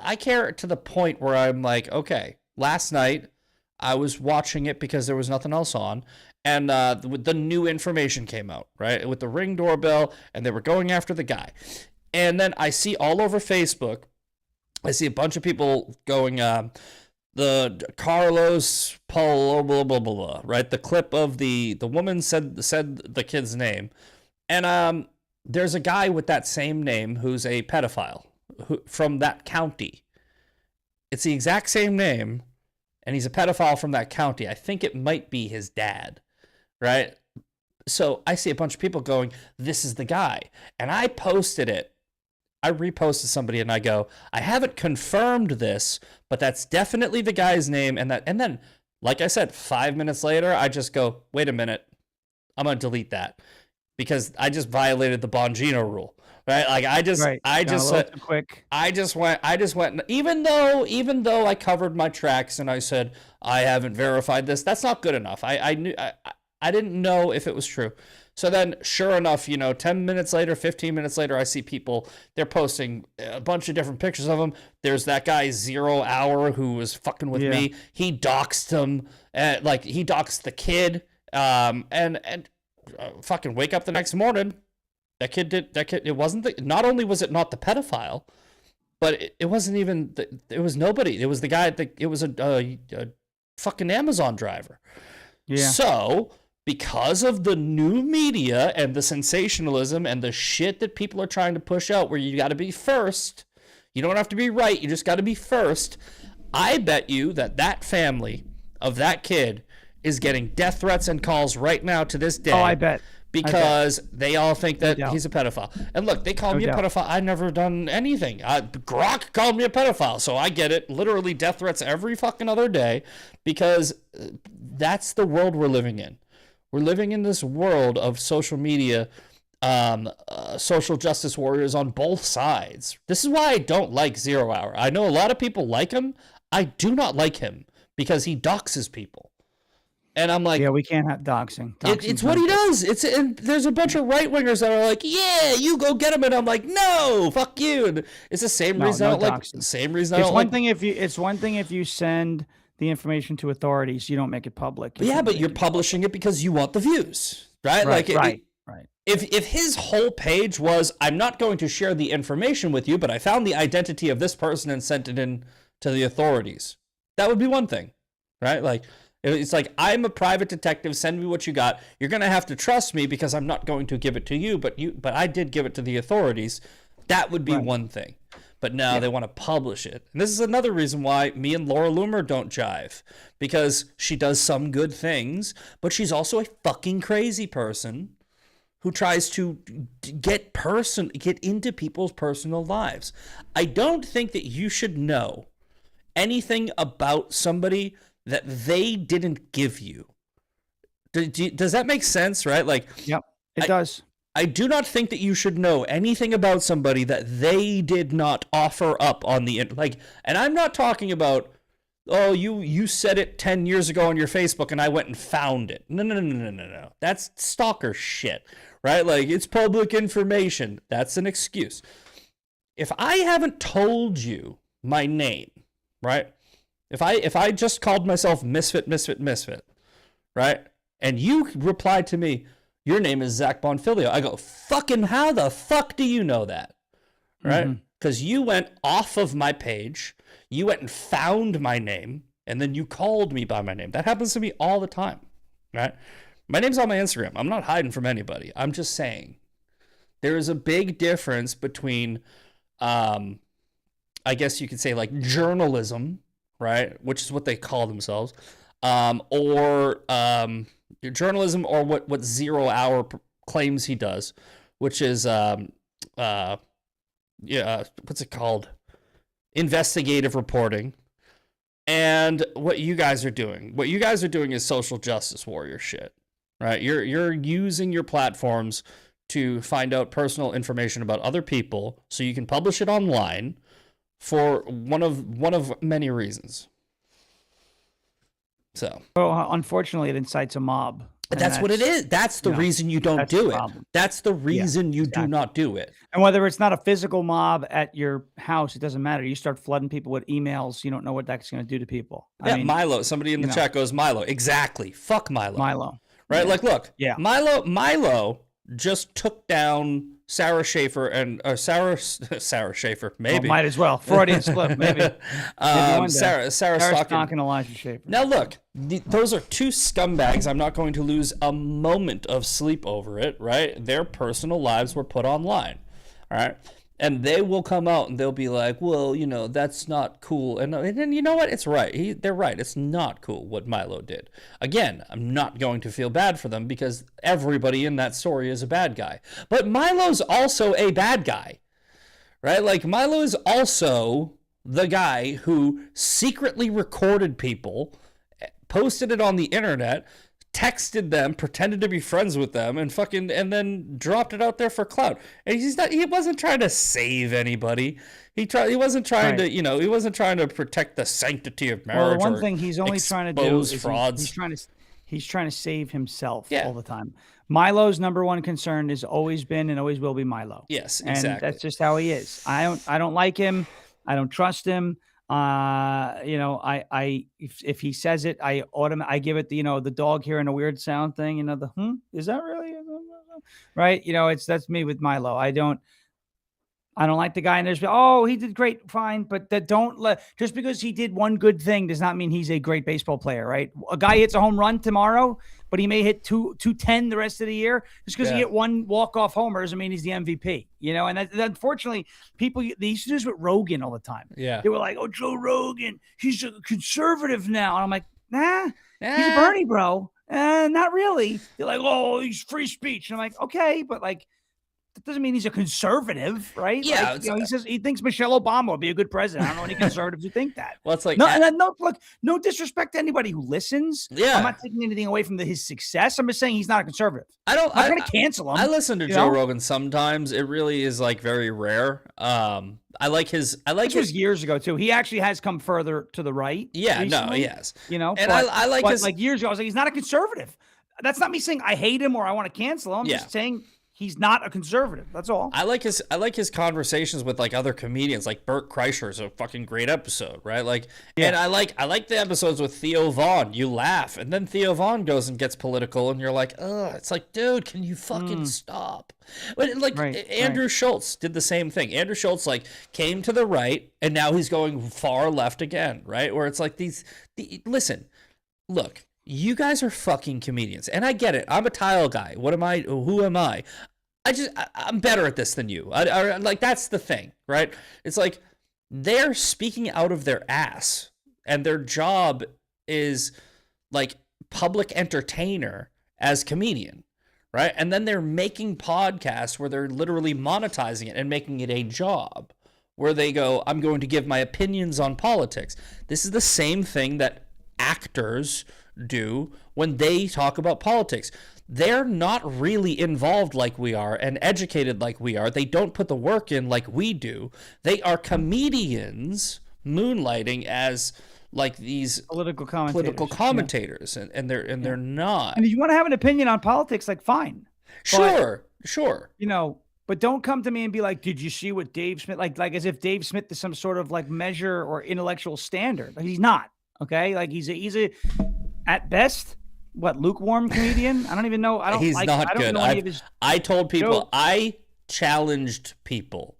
I care to the point where I'm like, okay, last night I was watching it because there was nothing else on. And the new information came out, right, with the Ring doorbell, and they were going after the guy. And then I see all over Facebook, I see a bunch of people going, the Carlos Paul, blah, blah, blah, blah, right? The clip of the woman said the kid's name. And there's a guy with that same name who's a pedophile from that county. It's the exact same name, and he's a pedophile from that county. I think it might be his dad. Right? So I see a bunch of people going, this is the guy. And I posted it. I reposted somebody and I go, I haven't confirmed this, but that's definitely the guy's name. And then, like I said, 5 minutes later, I just go, wait a minute. I'm going to delete that because I just violated the Bongino rule. Right? Like I just went, even though I covered my tracks and I said, I haven't verified this, that's not good enough. I didn't know if it was true. So then, sure enough, 10 minutes later, 15 minutes later, I see people, they're posting a bunch of different pictures of him. There's that guy 0 Hour who was fucking with me. He doxed him, he doxed the kid, and fucking wake up the next morning. It wasn't not only was it not the pedophile, but it wasn't even, it was nobody. It was the guy, it was a fucking Amazon driver. Yeah. So because of the new media and the sensationalism and the shit that people are trying to push out, where you got to be first. You don't have to be right. You just got to be first. I bet you that family of that kid is getting death threats and calls right now to this day. Oh, I bet. Because they all think that he's a pedophile. And look, they call me a pedophile. I've never done anything. Grok called me a pedophile, so I get it. Literally death threats every fucking other day, because that's the world we're living in. We're living in this world of social media, social justice warriors on both sides. This is why I don't like 0 Hour. I know a lot of people like him. I do not like him because he doxes people. And I'm like, yeah, we can't have doxing. It's what he does. And there's a bunch of right wingers that are like, yeah, you go get him, and I'm like, no, fuck you. And it's the same reason I don't like. Same reason I don't like. It's one thing if you send the information to authorities, you don't make it public. Yeah, but you're publishing it because you want the views, right? Right. If his whole page was, I'm not going to share the information with you, but I found the identity of this person and sent it in to the authorities, that would be one thing, right? Like. It's like, I'm a private detective. Send me what you got. You're going to have to trust me because I'm not going to give it to you, but I did give it to the authorities. That would be one thing. But now they want to publish it. And this is another reason why me and Laura Loomer don't jive, because she does some good things, but she's also a fucking crazy person who tries to get into people's personal lives. I don't think that you should know anything about somebody that they didn't give you. Does that make sense, right? Like, yep, it does. I do not think that you should know anything about somebody that they did not offer up on the like. And I'm not talking about, oh, you said it 10 years ago on your Facebook and I went and found it. No. That's stalker shit, right? Like, it's public information. That's an excuse. If I haven't told you my name, right? If I just called myself Misfit, right? And you replied to me, your name is Zach Bonfilio. I go, fucking how the fuck do you know that? Right? Because you went off of my page, you went and found my name, and then you called me by my name. That happens to me all the time, right? My name's on my Instagram. I'm not hiding from anybody. I'm just saying there is a big difference between, I guess you could say, like, journalism, right, which is what they call themselves, or journalism, or what 0 Hour claims he does, which is what's it called, investigative reporting, and what you guys are doing. What you guys are doing is social justice warrior shit, right? You're using your platforms to find out personal information about other people so you can publish it online for one of many reasons. So, well, unfortunately, it incites a mob. That's what it is. That's the reason you don't do it. That's the reason you do not do it. And whether it's not a physical mob at your house, it doesn't matter. You start flooding people with emails. You don't know what that's going to do to people. I mean, Milo. Somebody in the chat goes, Milo. Exactly. Fuck Milo. Right? Yeah. Like, look. Yeah. Milo just took down Sarah Schaefer and Sarah Schaefer, maybe. Might as well. Freudian slip, maybe. Sarah Stockton and Elijah Schaefer. Now look, those are two scumbags. I'm not going to lose a moment of sleep over it, right? Their personal lives were put online, all right? And they will come out and they'll be like, well, that's not cool. And then you know what? It's right. They're right. It's not cool what Milo did. Again, I'm not going to feel bad for them because everybody in that story is a bad guy. But Milo's also a bad guy, right? Like, Milo is also the guy who secretly recorded people, posted it on the internet, texted them, pretended to be friends with them, and then dropped it out there for clout. And he wasn't trying to save anybody. He wasn't trying to, he wasn't trying to protect the sanctity of marriage. Well, one thing he's only trying to do is frauds. He's trying to save himself all the time. Milo's number one concern has always been and always will be Milo. Yes, exactly. And that's just how he is. I don't like him. I don't trust him. If he says it, I give it the dog hearing a weird sound thing, is that really right? That's me with Milo. I don't like the guy. And there's, he did great, fine, but just because he did one good thing does not mean he's a great baseball player, right? A guy hits a home run tomorrow, but he may hit 210 the rest of the year. Just because he hit one walk-off homer doesn't mean he's the MVP, And that, unfortunately, they used to do this with Rogan all the time. Yeah. They were like, oh, Joe Rogan, he's a conservative now. And I'm like, nah, he's a Bernie, bro. Not really. They're like, oh, he's free speech. And I'm like, okay, but like, that doesn't mean he's a conservative, right? Yeah. Like, he says he thinks Michelle Obama would be a good president. I don't know any conservatives who think that. Well, it's like no disrespect to anybody who listens. Yeah. I'm not taking anything away from his success. I'm just saying he's not a conservative. I'm not going to cancel him. I listen to Joe Rogan sometimes. It really is like very rare. I like his. This was years ago too. He actually has come further to the right. Yeah, recently, no, he has. And I like his. Like years ago, I was like, he's not a conservative. That's not me saying I hate him or I want to cancel him. I'm just saying he's not a conservative. That's all. I like his conversations with like other comedians. Like Bert Kreischer is a fucking great episode, right? Like, and I like the episodes with Theo Von. You laugh, and then Theo Von goes and gets political, and you're like, ugh. It's like, dude, can you fucking stop? But like Andrew Schultz did the same thing. Andrew Schultz like came to the right, and now he's going far left again, right? Where it's like listen, look. You guys are fucking comedians, and I get it. I'm a tile guy. What am I? Who am I? I'm better at this than you. I like that's the thing, right? It's like they're speaking out of their ass, and their job is like public entertainer as comedian, right? And then they're making podcasts where they're literally monetizing it and making it a job, where they go, "I'm going to give my opinions on politics." This is the same thing that actors do when they talk about politics. They're not really involved like we are and educated like we are. They don't put the work in like we do. They are comedians moonlighting as like these political commentators, and they're not. And if you want to have an opinion on politics, like fine. Sure. But don't come to me and be like, did you see what Dave Smith, like as if Dave Smith is some sort of like measure or intellectual standard. Like he's not. Okay. Like he's a at best, lukewarm comedian? I don't even know. He's not good. I told people, I challenged people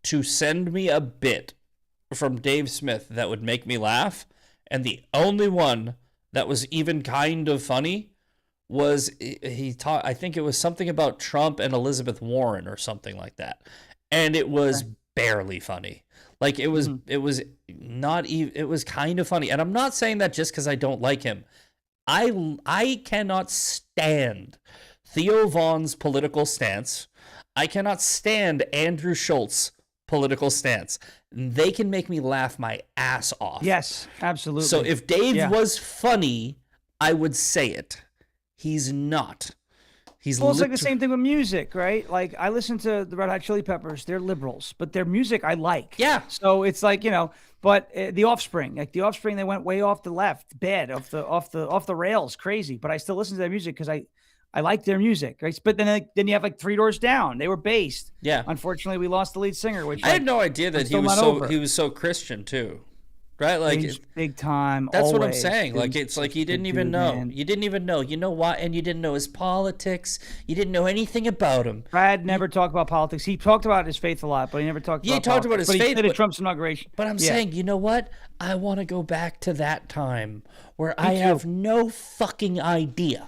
to send me a bit from Dave Smith that would make me laugh. And the only one that was even kind of funny was I think it was something about Trump and Elizabeth Warren or something like that. And it was barely funny. Like it was not even, it was kind of funny. And I'm not saying that just because I don't like him. I cannot stand Theo Von's political stance. I cannot stand Andrew Schultz's political stance. They can make me laugh my ass off. Yes, absolutely. So if Dave was funny, I would say it. He's not. It's like the same thing with music, right? Like I listen to the Red Hot Chili Peppers. They're liberals, but their music I like. Yeah. So it's like, but the Offspring, they went way off the left, bad, off the rails, crazy. But I still listen to their music because I like their music, right? But then you have like Three Doors Down. They were based. Yeah. Unfortunately, we lost the lead singer, which I had no idea that he was so Christian too. Right, like big time. That's what I'm saying. Like it's like you didn't even know. Man. You didn't even know. You know what? And you didn't know his politics. You didn't know anything about him. Brad never talked about politics. He talked about his faith a lot, but he never talked. He talked about his faith. He did at Trump's inauguration. But I'm saying, you know what? I want to go back to that time where I have no fucking idea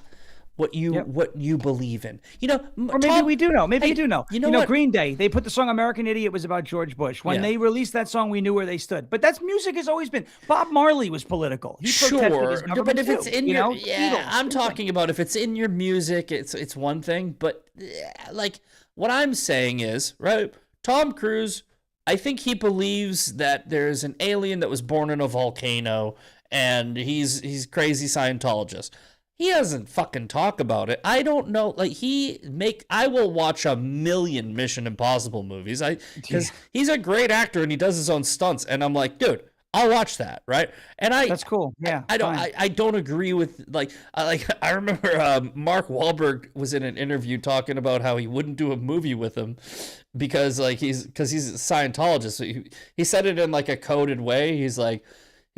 what you believe in. Or maybe we do know. Maybe you do know. You know what? Green Day, they put the song American Idiot was about George Bush. When they released that song, we knew where they stood. But that's music has always been. Bob Marley was political. He protested his government but if it's in your Beatles, I'm talking about if it's in your music, it's one thing. But like what I'm saying is, right, Tom Cruise, I think he believes that there's an alien that was born in a volcano and he's crazy Scientologist. He doesn't fucking talk about it. I don't know. Like I will watch 1,000,000 Mission Impossible movies. Because he's a great actor and he does his own stunts. And I'm like, dude, I'll watch that, right? And that's cool. Yeah, I don't agree with I remember Mark Wahlberg was in an interview talking about how he wouldn't do a movie with him because he's a Scientologist. So he said it in like a coded way. He's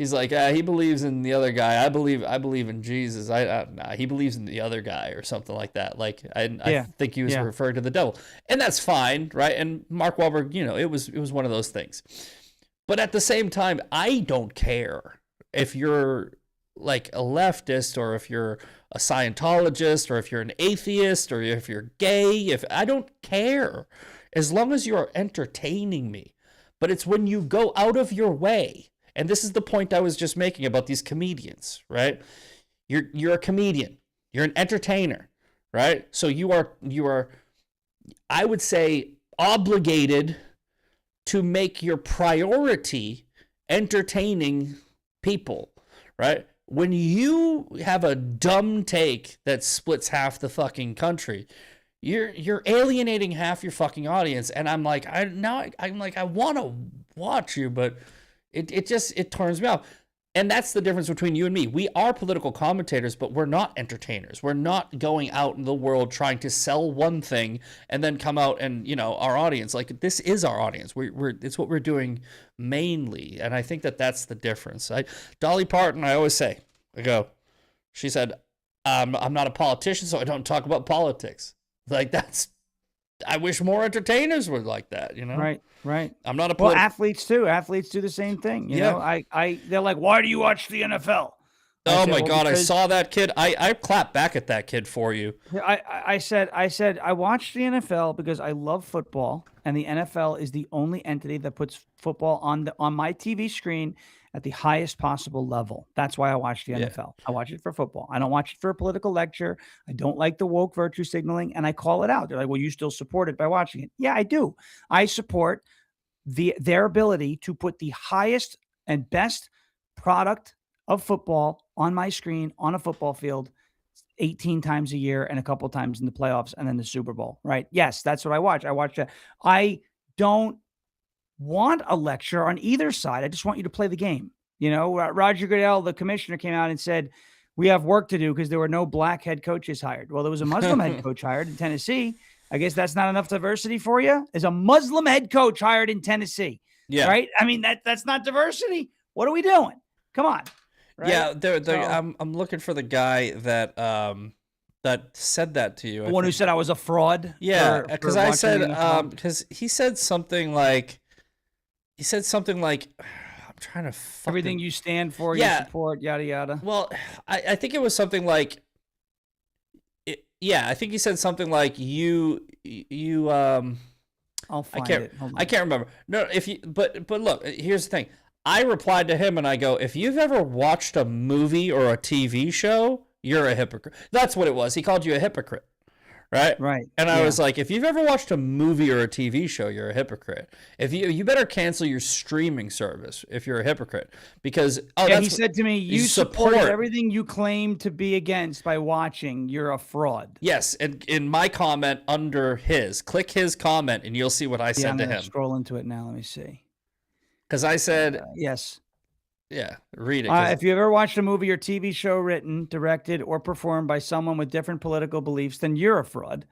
He's like, he believes in the other guy. I believe in Jesus. Nah, he believes in the other guy or something like that. Like I think he was referring to the devil, and that's fine, right? And Mark Wahlberg, it was one of those things. But at the same time, I don't care if you're like a leftist or if you're a Scientologist or if you're an atheist or if you're gay. I don't care as long as you're entertaining me. But it's when you go out of your way. And this is the point I was just making about these comedians, right? You're a comedian. You're an entertainer, right? So you are, I would say, obligated to make your priority entertaining people, right? When you have a dumb take that splits half the fucking country, you're alienating half your fucking audience. And I'm like, I want to watch you, but it turns me off. And that's the difference between you and me. We are political commentators, but we're not entertainers. We're not going out in the world trying to sell one thing and then come out and, our audience. Like, this is our audience. It's what we're doing mainly. And I think that's the difference. Dolly Parton, I always say, she said, I'm not a politician, so I don't talk about politics. Like, I wish more entertainers were like that, Right. I'm not a athletes too. Athletes do the same thing. You know, they're like, why do you watch the NFL? Oh my God, I saw that kid. I clapped back at that kid for you. I said, I watch the NFL because I love football, and the NFL is the only entity that puts football on my TV screen at the highest possible level. That's why I watch the NFL. I watch it for football. I don't watch it for a political lecture. I don't like the woke virtue signaling, and I call it out. They're like, well, you still support it by watching it. Yeah, I do. I support their ability to put the highest and best product of football on my screen on a football field 18 times a year and a couple times in the playoffs and then the Super Bowl, right? Yes, that's what I watch. I watch that. I don't want a lecture on either side. I just want you to play the game. Roger Goodell, the commissioner, came out and said, we have work to do because there were no black head coaches hired. Well, there was a Muslim head coach hired in Tennessee. I guess that's not enough diversity for you. There's a Muslim head coach hired in Tennessee. Yeah. Right. I mean, that's not diversity. What are we doing? Come on. Right? Yeah. I'm looking for the guy that said that to you. The one who said I was a fraud. Yeah. Because I said, because he said something like, I'm trying to everything you stand for, you support, yada, yada. Well, I think it was something like, I think he said something like I'll find it. I can't remember. No, but look, here's the thing. I replied to him and I go, if you've ever watched a movie or a TV show, you're a hypocrite. That's what it was. He called you a hypocrite. Right. And I was like, if you've ever watched a movie or a TV show, you're a hypocrite. If you better cancel your streaming service if you're a hypocrite, because he said to me, you support everything you claim to be against by watching. You're a fraud. Yes, and in my comment under click his comment and you'll see what I said to him. Scroll into it now. Let me see. Because I said yes. Yeah, read it. If you ever watched a movie or TV show written, directed, or performed by someone with different political beliefs, then you're a fraud.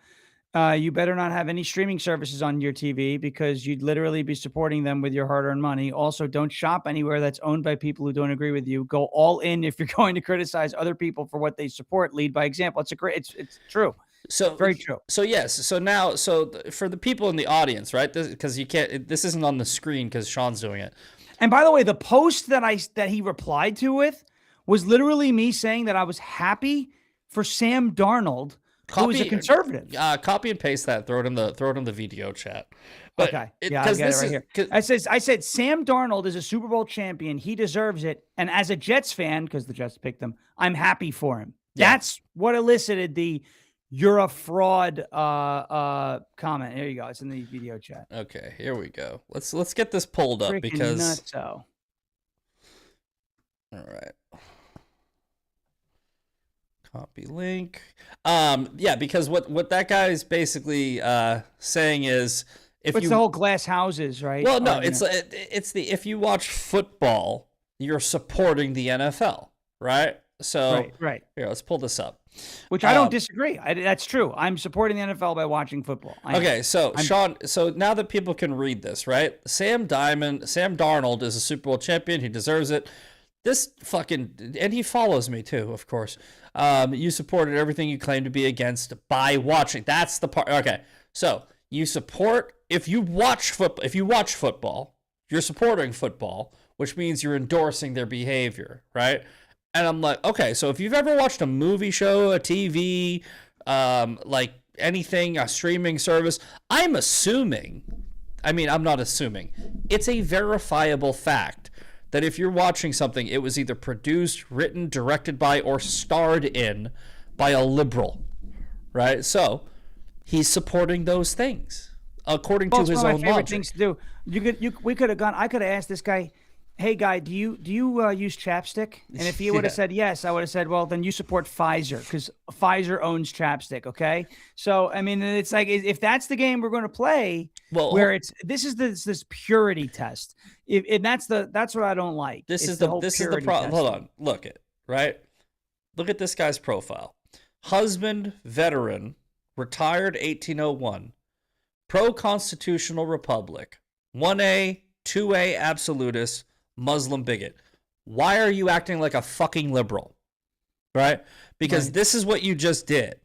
You better not have any streaming services on your TV because you'd literally be supporting them with your hard-earned money. Also, don't shop anywhere that's owned by people who don't agree with you. Go all in if you're going to criticize other people for what they support. Lead by example. It's true. So very true. So yes. So now, for the people in the audience, right? Because you can't. This isn't on the screen because Sean's doing it. And by the way, the post that he replied to with was literally me saying that I was happy for Sam Darnold, who is a conservative. Copy and paste that. Throw it in the video chat. But okay. I got it right here. I said Sam Darnold is a Super Bowl champion. He deserves it. And as a Jets fan, because the Jets picked him, I'm happy for him. Yeah. That's what elicited the "you're a fraud" comment. Here you go. It's in the video chat. Okay, here we go. Let's get this pulled up. Freaking because nutso. All right. Copy link. Because what that guy is basically saying is the whole glass houses, right? Well, no, it's if you watch football, you're supporting the NFL, right? So right. Here, let's pull this up. Which I don't disagree. That's true. I'm supporting the NFL by watching football. Sean, so now that people can read this, right? Sam Darnold is a Super Bowl champion. He deserves it. this fucking, and he follows me too, of course. You supported everything you claim to be against by watching. That's the part. Okay, so you support, if you watch football, you're supporting football, which means you're endorsing their behavior, right? And I'm like, okay, so if you've ever watched a movie show, a TV, like anything, a streaming service, I'm not assuming, it's a verifiable fact that if you're watching something, it was either produced, written, directed by, or starred in by a liberal, right? So he's supporting those things according to his own logic. Things to do. We could have gone. I could have asked this guy, "Hey, guy, do you use chapstick?" And if he would have said yes, I would have said, "Well, then you support Pfizer because Pfizer owns chapstick." Okay, so I mean, it's like if that's the game we're going to play, where this is this purity test. That's what I don't like. This is the problem. Hold on, look at this guy's profile. Husband, veteran, retired 1801, pro-constitutional republic, 1A, 2A absolutist, Muslim bigot. Why are you acting like a fucking liberal? Right? Because this is what you just did.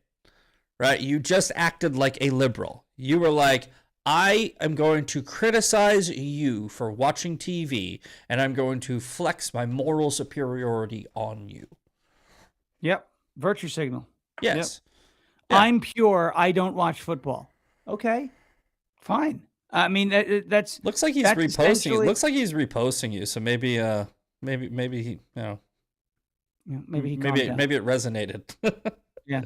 Right? You just acted like a liberal. You were like, I am going to criticize you for watching TV, and I'm going to flex my moral superiority on you. Yep. Virtue signal. Yes. Yep. Yeah. I'm pure. I don't watch football. Okay. Fine. I mean, that's looks like he's reposting. Looks like he's reposting you. So maybe he, maybe he it resonated. Yeah.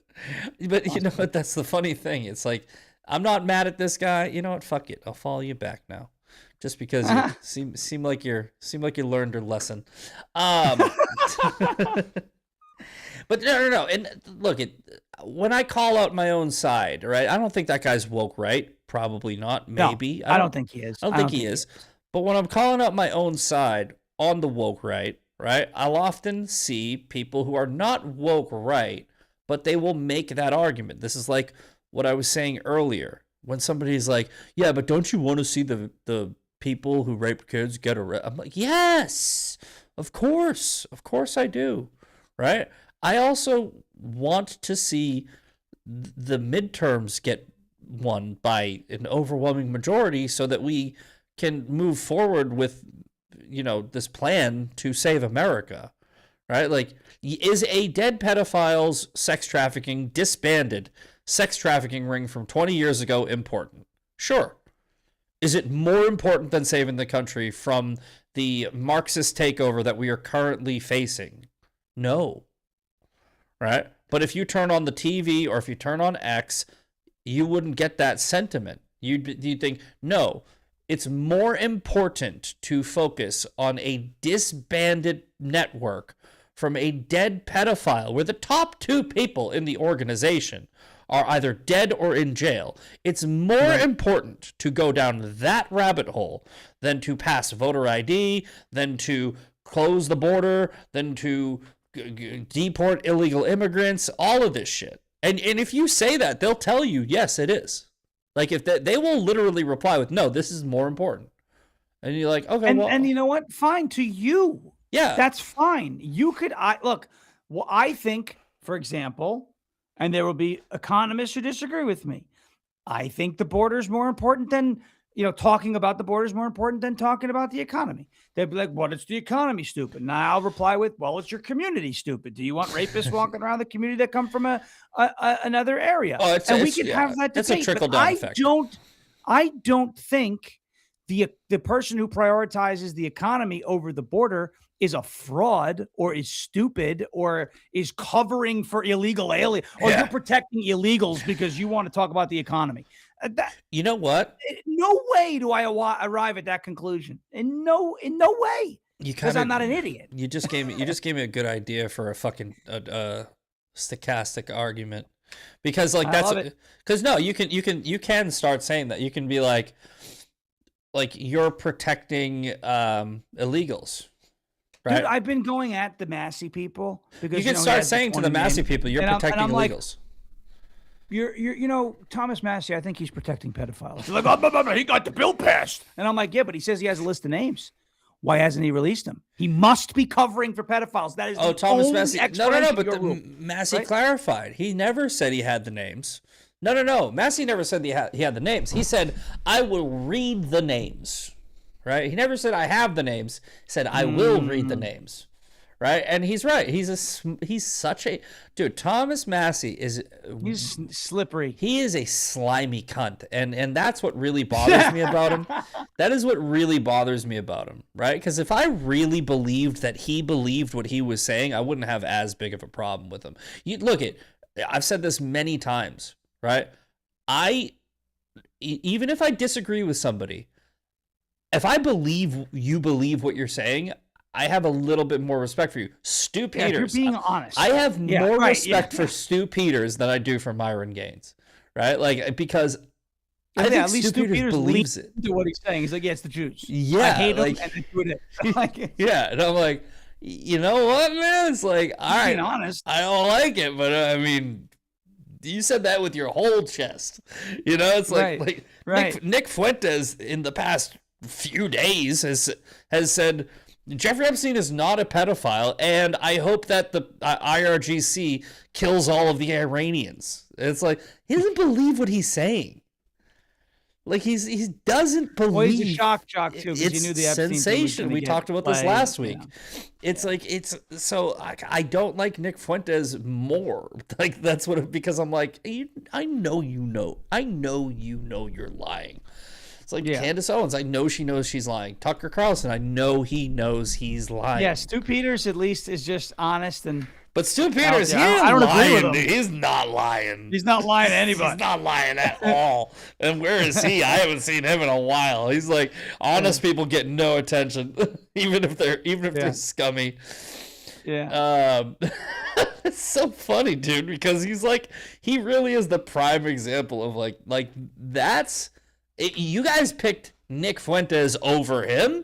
But you know what? That's the funny thing. It's like, I'm not mad at this guy. You know what? Fuck it. I'll follow you back now, just because you seem like you learned your lesson. But no. And look, when I call out my own side, right? I don't think that guy's woke, right? Probably not. Maybe. No, I don't think he is. I don't think he is. But when I'm calling out my own side on the woke right, I'll often see people who are not woke right, but they will make that argument. This is like what I was saying earlier. When somebody's like, yeah, but don't you want to see the people who rape kids get arrested? I'm like, yes, of course I do, right? I also want to see the midterms get won by an overwhelming majority so that we can move forward with, this plan to save America, right? Like, is a dead pedophile's sex trafficking disbanded sex trafficking ring from 20 years ago important? Sure. Is it more important than saving the country from the Marxist takeover that we are currently facing? No. Right? But if you turn on the TV or if you turn on X, you wouldn't get that sentiment. You'd think, no, it's more important to focus on a disbanded network from a dead pedophile where the top two people in the organization are either dead or in jail. It's more important to go down that rabbit hole than to pass voter ID, than to close the border, than to deport illegal immigrants, all of this shit. And if you say that, they'll tell you, yes, it is. Like, if they will literally reply with, no, this is more important. And you're like, okay, and you know what? Fine to you. Yeah. That's fine. You could, I think, for example, and there will be economists who disagree with me. I think the border is more important than, talking about the border is more important than talking about the economy. They'd be like, well, it's the economy, stupid. Now I'll reply with, well, it's your community, stupid. Do you want rapists walking around the community that come from another area? Oh, we can have that debate. It's a trickle-down effect. I don't think the person who prioritizes the economy over the border is a fraud or is stupid or is covering for illegal alien or you're protecting illegals because you want to talk about the economy. You know what? No way do I arrive at that conclusion. In no way. Because I'm not an idiot. You just gave me a good idea for a fucking stochastic argument. Because you can start saying that. You can be like you're protecting illegals. Right? Dude, I've been going at the Massey people because you can start saying to the Massey people, you're protecting illegals. You're Thomas Massey, I think he's protecting pedophiles. He's like, he got the bill passed. And I'm like, yeah, but he says he has a list of names. Why hasn't he released them? He must be covering for pedophiles. That is Thomas Massey. No, but Massey clarified. He never said he had the names. No. Massey never said he had the names. He said, I will read the names, right? He never said I have the names. He said, I will read the names, right? And he's right. He's such a... Dude, Thomas Massey he's slippery. He is a slimy cunt. And that's what really bothers me about him. That is what really bothers me about him, right? Because if I really believed that he believed what he was saying, I wouldn't have as big of a problem with him. I've said this many times, right? Even if I disagree with somebody, if I believe you believe what you're saying, I have a little bit more respect for you. Stu Peters. If you're being honest. I have more respect for Stu Peters than I do for Myron Gaines, right? Like, because I think at least Stu Peters believes it. To what he's saying. He's like, yeah, it's the Jews. Yeah. I hate them and they do it. Yeah. And I'm like, you know what, man? It's like, all right. Being honest. I don't like it, but I mean, you said that with your whole chest. You know, it's like, Nick Fuentes in the past few days has said, Jeffrey Epstein is not a pedophile, and I hope that the IRGC kills all of the Iranians. It's like, he doesn't believe what he's saying. Like, he doesn't believe. Well, he's a shock jock too, because he knew the Epstein sensation. We talked about this last week. It's like, so I don't like Nick Fuentes more. Like, that's because I'm like, I know you know you're lying. It's like Candace Owens. I know she knows she's lying. Tucker Carlson. I know he knows he's lying. Yeah, Stu Peters at least is just honest But Stu Peters, I don't agree with him. He's not lying. He's not lying to anybody. He's not lying at all. And where is he? I haven't seen him in a while. He's like, honest people get no attention, even if they're scummy. Yeah. It's so funny, dude, because he really is the prime example of like that's. You guys picked Nick Fuentes over him?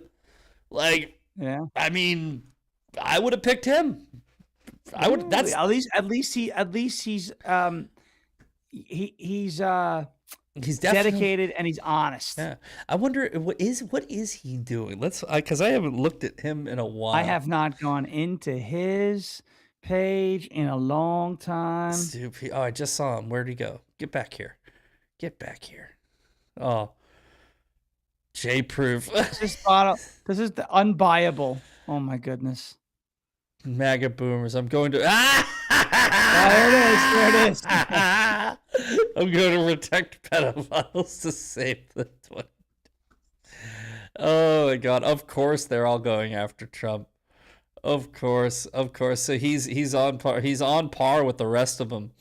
Like, yeah. I mean, I would have picked him. I would. That's at least he's dedicated and he's honest. Yeah. I wonder what is he doing? Because I haven't looked at him in a while. I have not gone into his page in a long time. Stupid. Oh, I just saw him. Where'd he go? Get back here. Oh, J-proof. This is the unbuyable. Oh my goodness. MAGA boomers. I'm going to. There it is. I'm going to protect pedophiles to save the 20. Oh my God! Of course they're all going after Trump. Of course. So he's on par. He's on par with the rest of them.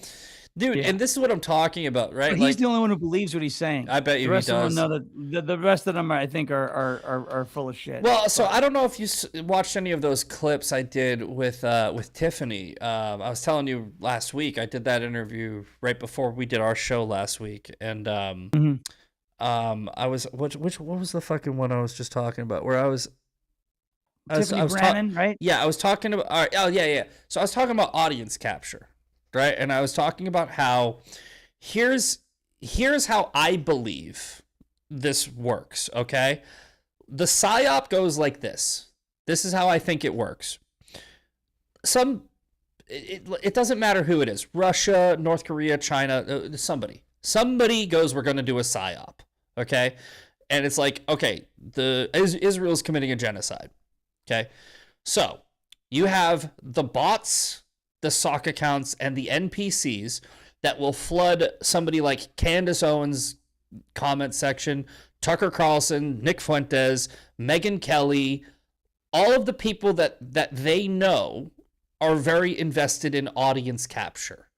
Dude, and this is what I'm talking about, right? But he's the only one who believes what he's saying. I bet you the rest he does. Of them know that the rest of them, I think, are full of shit. Well, so I don't know if you watched any of those clips I did with Tiffany. I was telling you last week, I did that interview right before we did our show last week, and I was what was the fucking one I was just talking about? Where I was Brannon, right? Yeah, I was talking about. Oh yeah. So I was talking about audience capture. Right, and I was talking about how here's how I believe this works. Okay, the psyop goes like this. This is how I think it works. It doesn't matter who it is. Russia, North Korea, China. Somebody goes, we're going to do a psyop. Okay, and it's like, okay, Israel's committing a genocide. Okay, so you have the bots, the sock accounts, and the NPCs that will flood somebody like Candace Owens' comment section, Tucker Carlson, Nick Fuentes, Megyn Kelly, all of the people that they know are very invested in audience capture.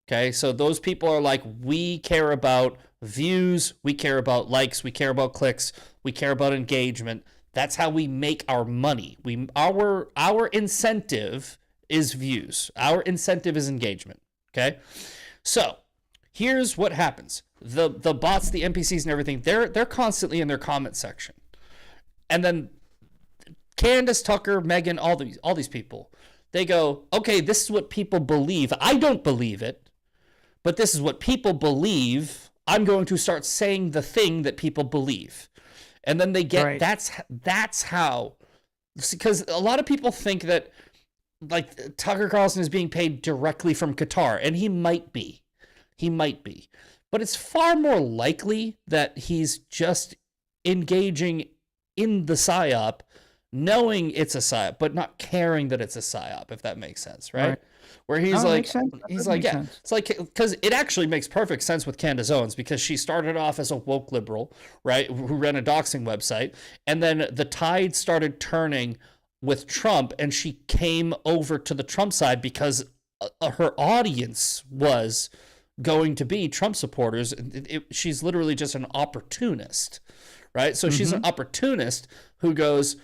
Okay, so those people are like, we care about views, we care about likes, we care about clicks, we care about engagement. That's how we make our money. Our incentive is views. Our incentive is engagement. Okay, so here's what happens: the bots, the NPCs, and everything. They're constantly in their comment section, and then Candace, Tucker, Megyn, all these people, they go, okay, this is what people believe. I don't believe it, but this is what people believe. I'm going to start saying the thing that people believe, and then they get that's how because a lot of people think that like Tucker Carlson is being paid directly from Qatar, and he might be, but it's far more likely that he's just engaging in the psyop, knowing it's a psyop, but not caring that it's a psyop, if that makes sense, right? Where he's like, it's like, because it actually makes perfect sense with Candace Owens, because she started off as a woke liberal, right, who ran a doxing website, and then the tide started turning with Trump, and she came over to the Trump side because her audience was going to be Trump supporters. She's literally just an opportunist, right? So she's an opportunist who goes,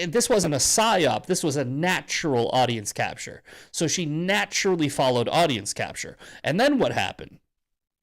this wasn't a psyop. This was a natural audience capture. So she naturally followed audience capture. And then what happened,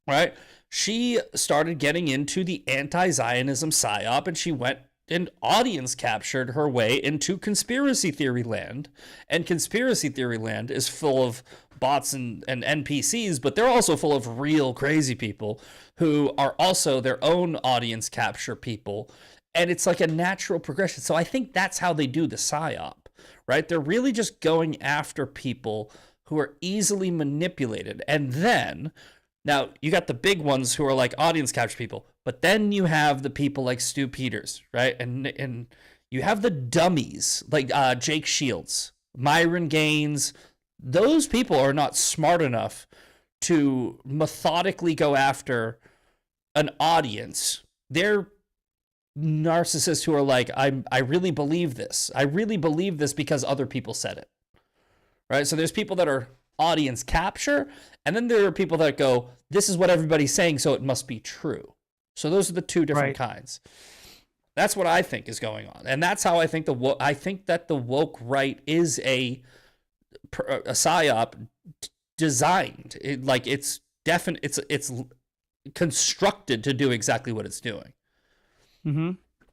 right? She started getting into the anti-Zionism psyop, and she went and audience captured her way into conspiracy theory land. And conspiracy theory land is full of bots and NPCs, but they're also full of real crazy people who are also their own audience capture people. And it's like a natural progression. So I think that's how they do the psyop, right? They're really just going after people who are easily manipulated. And then, now you got the big ones who are like audience capture people, but then you have the people like Stu Peters, right? And you have the dummies like Jake Shields, Myron Gaines. Those people are not smart enough to methodically go after an audience. They're narcissists who are like, I really believe this. I really believe this because other people said it, right? So there's people that are audience capture, and then there are people that go, this is what everybody's saying, so it must be true. So those are the two different kinds. That's what I think is going on, and that's how I think I think that the woke right is a psyop designed. It's definite. It's constructed to do exactly what it's doing.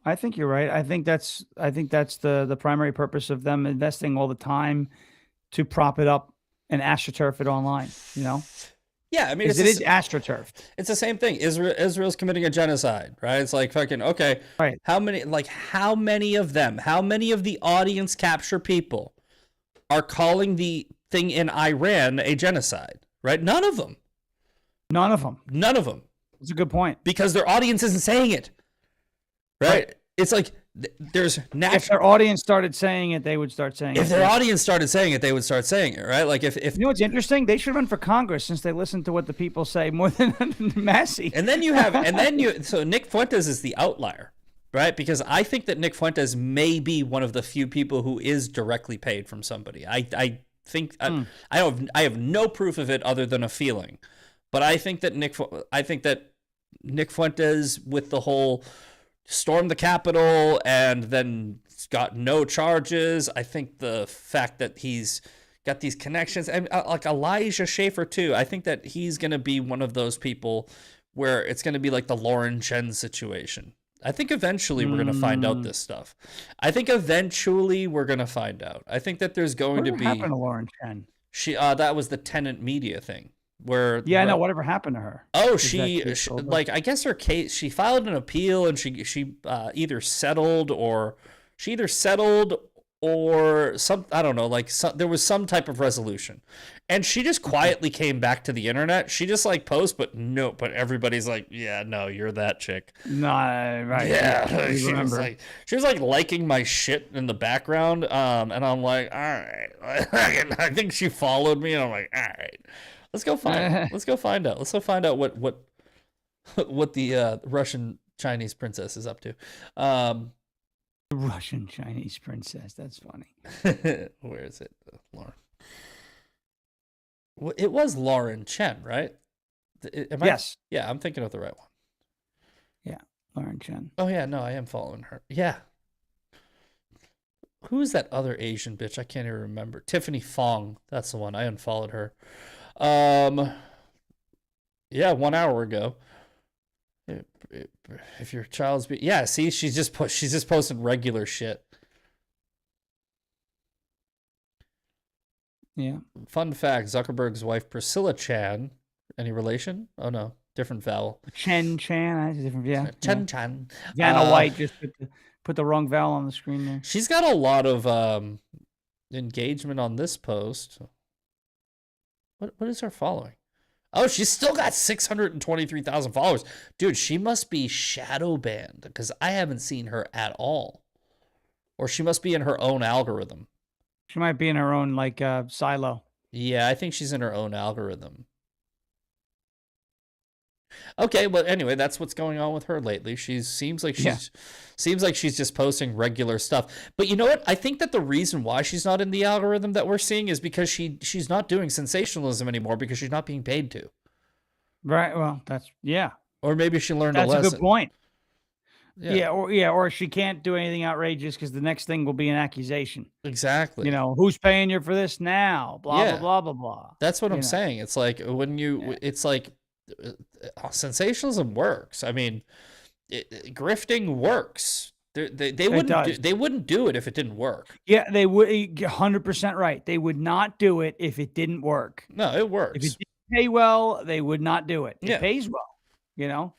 I think you're right. I think that's the primary purpose of them investing all the time to prop it up and astroturf it online, you know? Yeah, I mean, it is astroturfed. It's the same thing. Israel's committing a genocide, right? It's like fucking, okay, right. How many of the audience capture people are calling the thing in Iran a genocide, right? None of them. None of them. That's a good point. Because their audience isn't saying it. Right? It's like there's if their audience started saying it, they would start saying it. If their audience started saying it, they would start saying it, right? Like if you know what's interesting? They should run for Congress since they listen to what the people say more than Massey. So Nick Fuentes is the outlier, right? Because I think that Nick Fuentes may be one of the few people who is directly paid from somebody. I think I have no proof of it other than a feeling. But I think that Nick Fuentes, with the whole stormed the Capitol and then got no charges, I think the fact that he's got these connections, and like Elijah Schaffer too, I think that he's going to be one of those people where it's going to be like the Lauren Chen situation. I think eventually we're going to find out this stuff. I think eventually we're going to find out. I think that there's going to be... What happened to Lauren Chen? That was the Tenant Media thing. No, whatever happened to her? Oh, she like, I guess her case, she filed an appeal, and she either settled or some, I don't know, like there was some type of resolution, and she just quietly came back to the internet. She just like posts, but everybody's like, yeah, no, you're that chick. No, right? Yeah, she was like liking my shit in the background, and I'm like, all right. I think she followed me, and I'm like, all right. Let's go find out. Let's go find out what the Russian Chinese princess is up to. Russian Chinese princess. That's funny. Where is it, Lauren? It was Lauren Chen, right? Yes. Yeah, I'm thinking of the right one. Yeah, Lauren Chen. Oh yeah, no, I am following her. Yeah. Who is that other Asian bitch? I can't even remember. Tiffany Fong. That's the one. I unfollowed her. Yeah, 1 hour ago. If your child's see, she's just posting regular shit. Yeah. Fun fact: Zuckerberg's wife Priscilla Chan. Any relation? Oh no, different vowel. Chen, that's a different, yeah. Chen. Vanna White just put the wrong vowel on the screen there. She's got a lot of engagement on this post. What is her following? Oh, she's still got 623,000 followers. Dude, she must be shadow banned because I haven't seen her at all. Or she must be in her own algorithm. She might be in her own, silo. Yeah, I think she's in her own algorithm. Okay, well, anyway, that's what's going on with her lately. Seems like she's just posting regular stuff. But you know what? I think that the reason why she's not in the algorithm that we're seeing is because she's not doing sensationalism anymore because she's not being paid to. Right. Well, Or maybe she learned a lesson. That's a good point. Yeah. Or she can't do anything outrageous because the next thing will be an accusation. Exactly. Who's paying you for this now? Blah, blah, blah, blah, blah. That's what I'm saying. It's like it's like sensationalism works. I mean, grifting works. They wouldn't do it if it didn't work. Yeah, they would. 100% right. They would not do it if it didn't work. No, it works. If it didn't pay well, they would not do it. It pays well.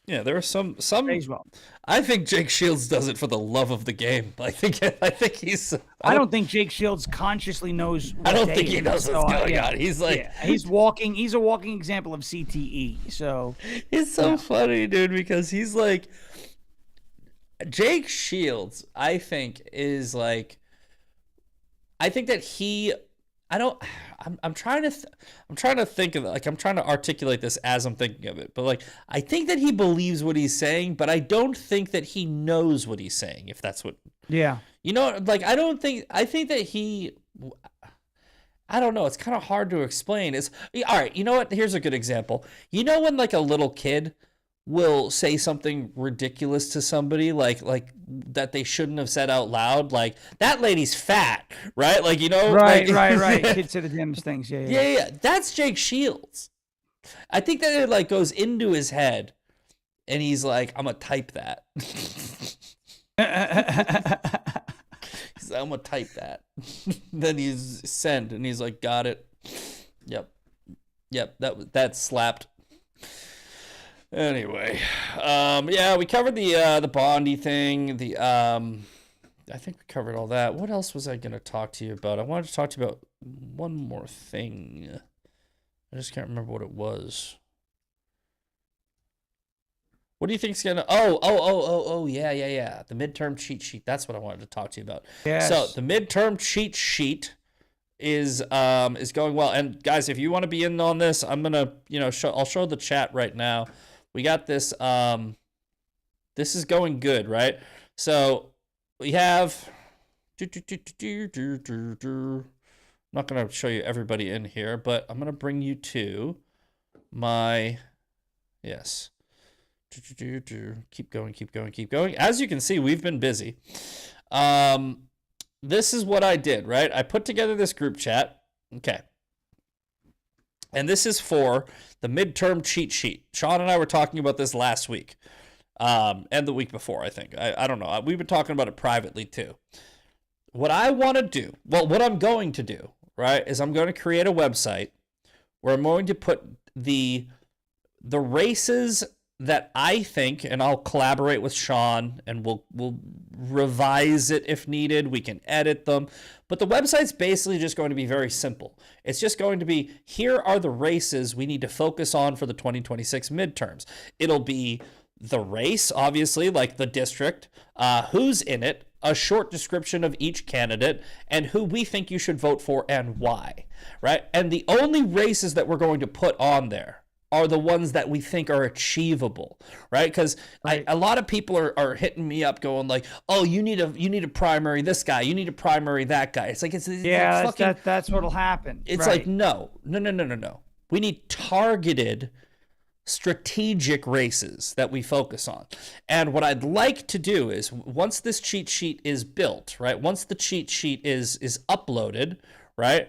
Yeah, there are some pays well. I think Jake Shields does it for the love of the game. I think he's. I don't think Jake Shields consciously knows. I don't think he knows what's going on. He's like he's walking. He's a walking example of CTE. So it's so funny, dude, because he's like Jake Shields. I think is like. I think that he. I'm trying to think of it. Like, I'm trying to articulate this as I'm thinking of it. But like, I think that he believes what he's saying, but I don't think that he knows what he's saying. If that's what. Yeah. Like, I think that he. I don't know. It's kind of hard to explain. It's all right. You know what? Here's a good example. When like a little kid will say something ridiculous to somebody like that they shouldn't have said out loud, like that lady's fat, right? Like, right. Kids say the dumbest things. Yeah. That's Jake Shields. I think that it like goes into his head and he's like, I'm gonna type that. He's like, I'm gonna type that. Then he's send and he's like, got it. Yep, that slapped. Anyway, we covered the Bondi thing. I think we covered all that. What else was I going to talk to you about? I wanted to talk to you about one more thing. I just can't remember what it was. What do you think's going to... Oh, yeah. The midterm cheat sheet. That's what I wanted to talk to you about. Yes. So the midterm cheat sheet is going well. And guys, if you want to be in on this, I'm going to, I'll show the chat right now. We got this, this is going good, right? So we have, I'm not going to show you everybody in here, but I'm going to bring you to my, yes. Keep going. As you can see, we've been busy. This is what I did, right? I put together this group chat. Okay. And this is for the midterm cheat sheet. Shawn and I were talking about this last week, and the week before, I think. I don't know. We've been talking about it privately, too. What I want to do, what I'm going to do, right, is I'm going to create a website where I'm going to put the races that I think, and I'll collaborate with Shawn, and we'll revise it if needed. We can edit them. But the website's basically just going to be very simple. It's just going to be, here are the races we need to focus on for the 2026 midterms. It'll be the race, obviously, like the district, who's in it, a short description of each candidate, and who we think you should vote for and why, right? And the only races that we're going to put on there are the ones that we think are achievable, right? Because a lot of people are hitting me up going like, oh, you need a primary this guy, you need a primary that guy. It's like, that's what'll happen. It's like, no. We need targeted strategic races that we focus on. And what I'd like to do is, once this cheat sheet is built, right? Once the cheat sheet is uploaded, right?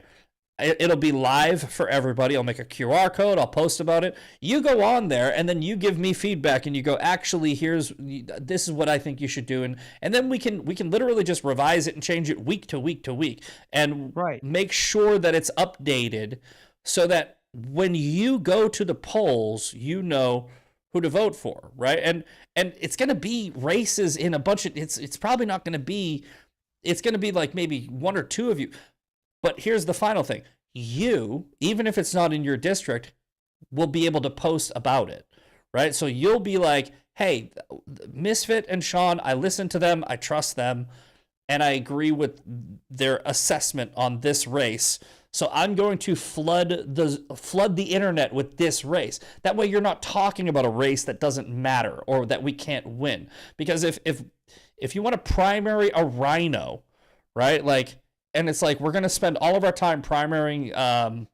It'll be live for everybody. I'll make a QR code. I'll post about it. You go on there, and then you give me feedback, and you go, actually, this is what I think you should do, and then we can literally just revise it and change it week to week to week, and make sure that it's updated so that when you go to the polls, you know who to vote for, right? And it's going to be races in a bunch of, it's probably not going to be, it's going to be like maybe one or two of you. But here's the final thing. You, even if it's not in your district, will be able to post about it, right? So you'll be like, hey, Misfit and Shawn, I listen to them, I trust them, and I agree with their assessment on this race. So I'm going to flood the internet with this race. That way you're not talking about a race that doesn't matter or that we can't win. Because if you want to primary a rhino, right? Like, and it's like we're going to spend all of our time primarying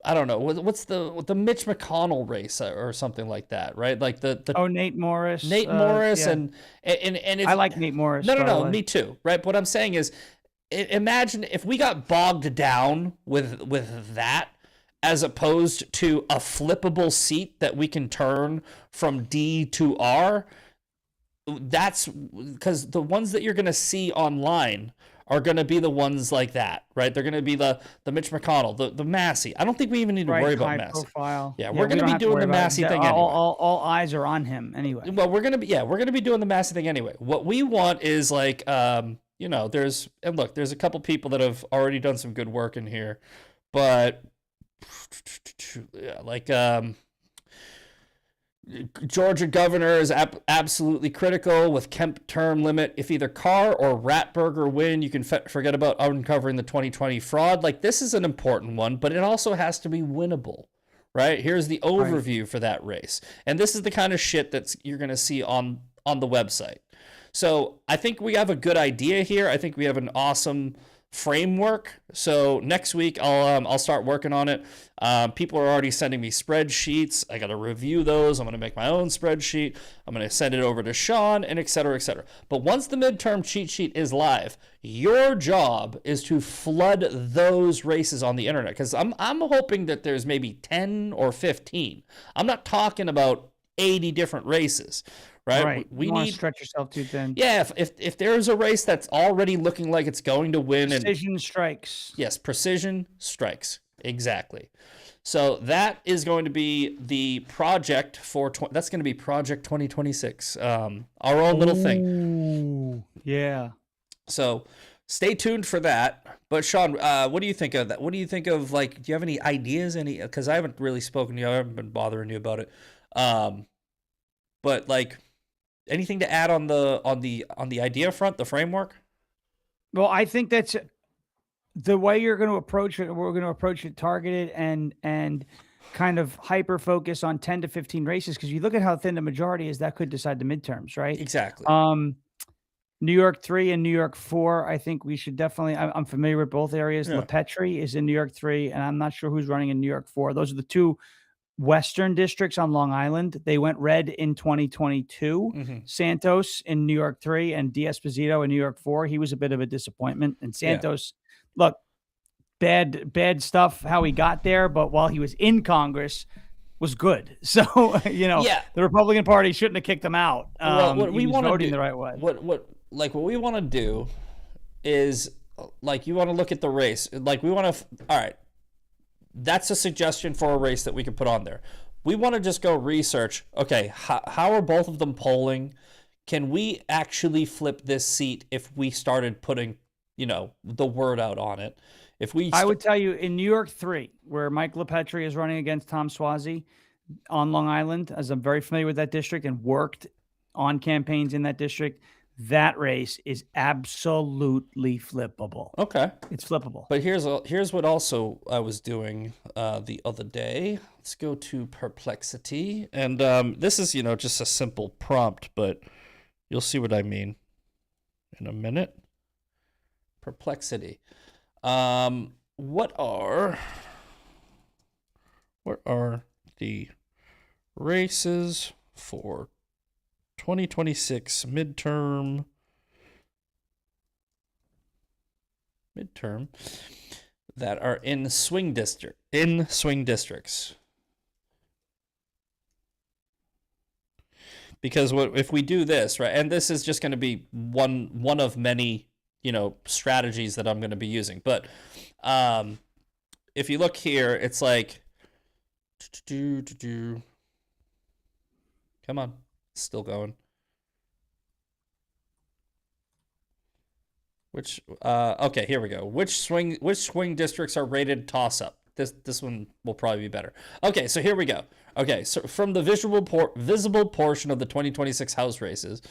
I don't know, what's the Mitch McConnell race or something like that, right? Like the Nate Morris. Nate Morris yeah. and it's, I like Nate Morris. No, me too, right? But what I'm saying is, imagine if we got bogged down with that, as opposed to a flippable seat that we can turn from D to R. That's because the ones that you're going to see online are going to be the ones like that, right? They're going to be the Mitch McConnell, the Massey. I don't think we even need to worry about Massey. Profile. Yeah, we're going to be doing the Massey thing anyway. All eyes are on him anyway. Well, we're going to be doing the Massey thing anyway. What we want is like, there's a couple people that have already done some good work in here, but like, Georgia governor is absolutely critical with Kemp term limit. If either Carr or Ratburger win, you can forget about uncovering the 2020 fraud. Like, this is an important one, but it also has to be winnable, right? Here's the overview for that race. And this is the kind of shit that you're going to see on the website. So I think we have a good idea here. I think we have an awesome framework. So next week I'll start working on it. People are already sending me spreadsheets. I got to review those. I'm going to make my own spreadsheet. I'm going to send it over to Shawn, and et cetera, et cetera. But once the midterm cheat sheet is live, your job is to flood those races on the internet, because I'm hoping that there's maybe 10 or 15. I'm not talking about 80 different races. Right. We need to stretch yourself too thin. Yeah. If there's a race that's already looking like it's going to win, precision strikes. Yes, precision strikes. Exactly. So that is going to be the project for that's going to be Project 2026. Our own little thing. Yeah. So stay tuned for that. But Shawn, what do you think of that? What do you think of, like, do you have any ideas? Because I haven't really spoken to you. I haven't been bothering you about it. But like, anything to add on the idea front, the framework? Well, I think that's the way you're going to approach it. We're going to approach it targeted and kind of hyper focus on 10 to 15 races, because you look at how thin the majority is, that could decide the midterms, right? Exactly. New York 3 and New York 4, I think we should definitely, I'm familiar with both areas. Yeah. LaPetrie is in New York 3, and I'm not sure who's running in New York 4. Those are the two Western districts on Long Island. They went red in 2022. Mm-hmm. Santos in New York 3 and D'Esposito in New York 4. He was a bit of a disappointment. And Santos, look, bad stuff how he got there, but while he was in Congress, was good. So, the Republican Party shouldn't have kicked him out. What we want to do, the right way. What we want to do is, like, you want to look at the race. Like, we want to, all right, that's a suggestion for a race that we could put on there. We want to just go research, okay, how are both of them polling? Can we actually flip this seat if we started putting, the word out on it? I would tell you, in New York 3, where Mike LaPetrie is running against Tom Suozzi on Long Island, as I'm very familiar with that district and worked on campaigns in that district, that race is absolutely flippable. Okay. It's flippable. But here's what also I was doing the other day. Let's go to Perplexity. And this is, just a simple prompt, but you'll see what I mean in a minute. Perplexity. What are the races for 2026 midterm that are in swing districts? Because if we do this, right, and this is just going to be one of many strategies that I'm going to be using, but if you look here, it's like Come on. Still going. Okay, here we go. Which swing districts are rated toss-up? This one will probably be better. Okay, so here we go. Okay, so from the visible portion of the 2026 House races,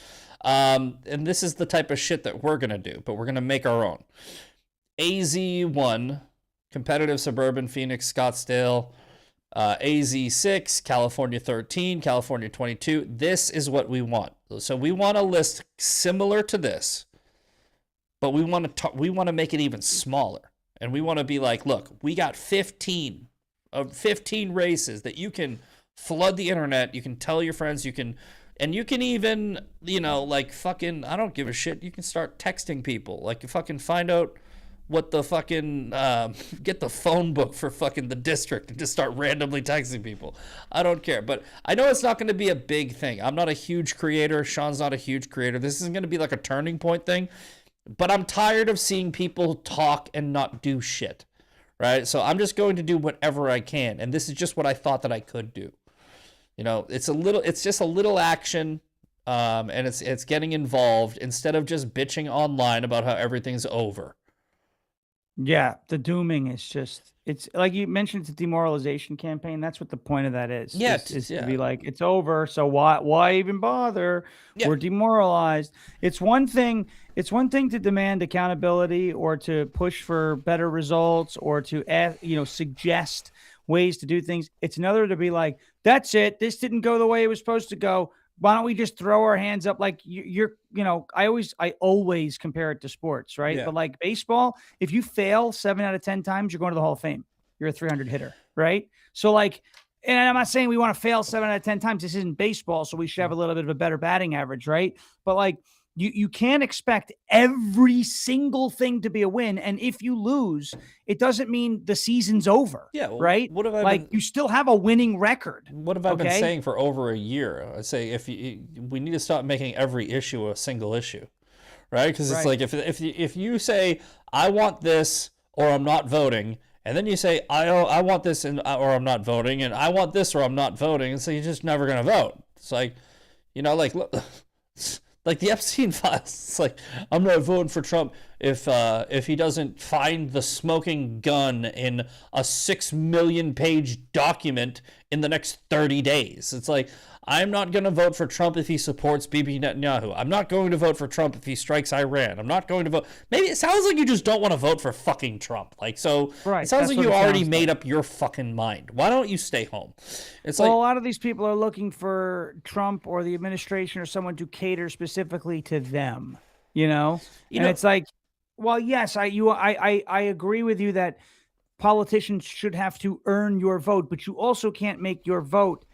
and this is the type of shit that we're going to do, but we're going to make our own. AZ1, competitive suburban Phoenix, Scottsdale. AZ6, California 13, California 22. This is what we want. So we want a list similar to this, but we want to make it even smaller. And we want to be like, look, we got 15 races that you can flood the internet. You can tell your friends. You can even, like fucking, I don't give a shit. You can start texting people. Like you fucking find out what the fucking, get the phone book for fucking the district and just start randomly texting people. I don't care. But I know it's not going to be a big thing. I'm not a huge creator. Sean's not a huge creator. This isn't going to be like a turning point thing. But I'm tired of seeing people talk and not do shit, right? So I'm just going to do whatever I can. And this is just what I thought that I could do. It's just a little action, and it's getting involved instead of just bitching online about how everything's over. Yeah, the dooming is just, it's like you mentioned, it's a demoralization campaign. That's what the point of that is. Yeah, is to be like, it's over, so why even bother? Yeah. We're demoralized. It's one thing to demand accountability or to push for better results or to suggest ways to do things. It's another to be like, that's it. This didn't go the way it was supposed to go. Why don't we just throw our hands up? Like I always compare it to sports, right? Yeah. But like baseball, if you fail 7 out of 10 times, you're going to the Hall of Fame. You're a 300 hitter, right? So like, and I'm not saying we want to fail 7 out of 10 times. This isn't baseball, so we should have a little bit of a better batting average, right? But like, you can't expect every single thing to be a win. And if you lose, it doesn't mean the season's over. Yeah. Well, right. What have I you still have a winning record. What have I been saying for over a year? I say we need to stop making every issue a single issue, right? Because it's like if you say I want this or I'm not voting, and then you say I want this or I'm not voting, and I want this or I'm not voting, and so you're just never gonna vote. It's like, look. Like the Epstein files, it's like, I'm not voting for Trump if he doesn't find the smoking gun in a 6 million page document in the next 30 days. It's like, I'm not going to vote for Trump if he supports Bibi Netanyahu. I'm not going to vote for Trump if he strikes Iran. I'm not going to vote. Maybe it sounds like you just don't want to vote for fucking Trump. Like, so right. It sounds like you already made up your fucking mind. Why don't you stay home? It's like, a lot of these people are looking for Trump or the administration or someone to cater specifically to them, and it's like, well, yes, I agree with you that politicians should have to earn your vote, but you also can't make your vote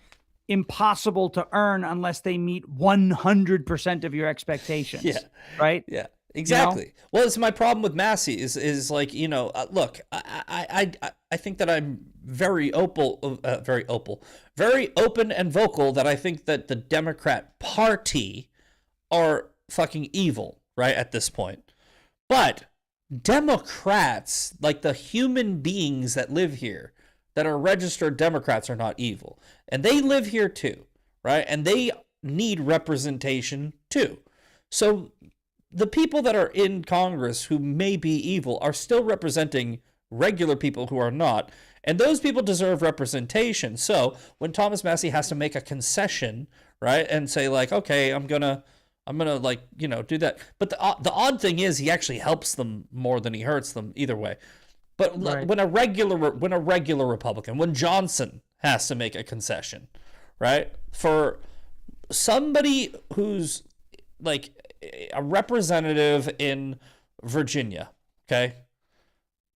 impossible to earn unless they meet 100% of your expectations. Yeah. Right. Yeah, exactly. Well, it's my problem with Massey is like, look, I think that I'm very open and vocal that I think that the Democrat Party are fucking evil, right, at this point. But Democrats, like the human beings that live here, that are registered Democrats, are not evil. And they live here too, right? And they need representation too. So the people that are in Congress who may be evil are still representing regular people who are not. And those people deserve representation. So when Thomas Massey has to make a concession, right, and say like, okay, I'm gonna like, do that. But the odd thing is he actually helps them more than he hurts them either way. But right. when a regular Republican, when Johnson has to make a concession, right, for somebody who's like a representative in Virginia, okay,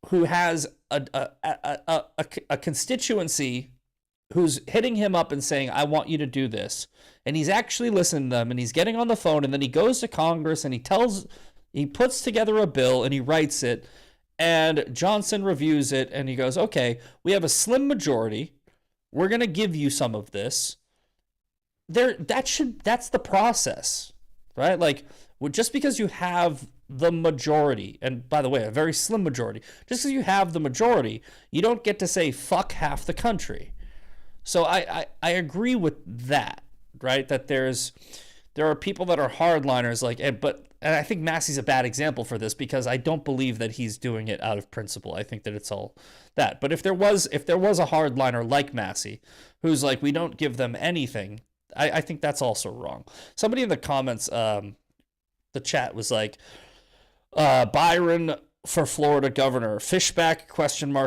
who has a constituency who's hitting him up and saying, I want you to do this, and he's actually listening to them, and he's getting on the phone, and then he goes to Congress and he puts together a bill and he writes it. And Johnson reviews it and he goes, okay, we have a slim majority. We're going to give you some of this. That's the process, right? Like, just because you have the majority, and by the way, a very slim majority, just because you have the majority, you don't get to say fuck half the country. So I agree with that, right? That there are people that are hardliners, and I think Massey's a bad example for this because I don't believe that he's doing it out of principle. I think that it's all that. But if there was a hardliner like Massey, who's like, we don't give them anything, I think that's also wrong. Somebody in the comments, the chat was like, Byron for Florida governor, Fishback ?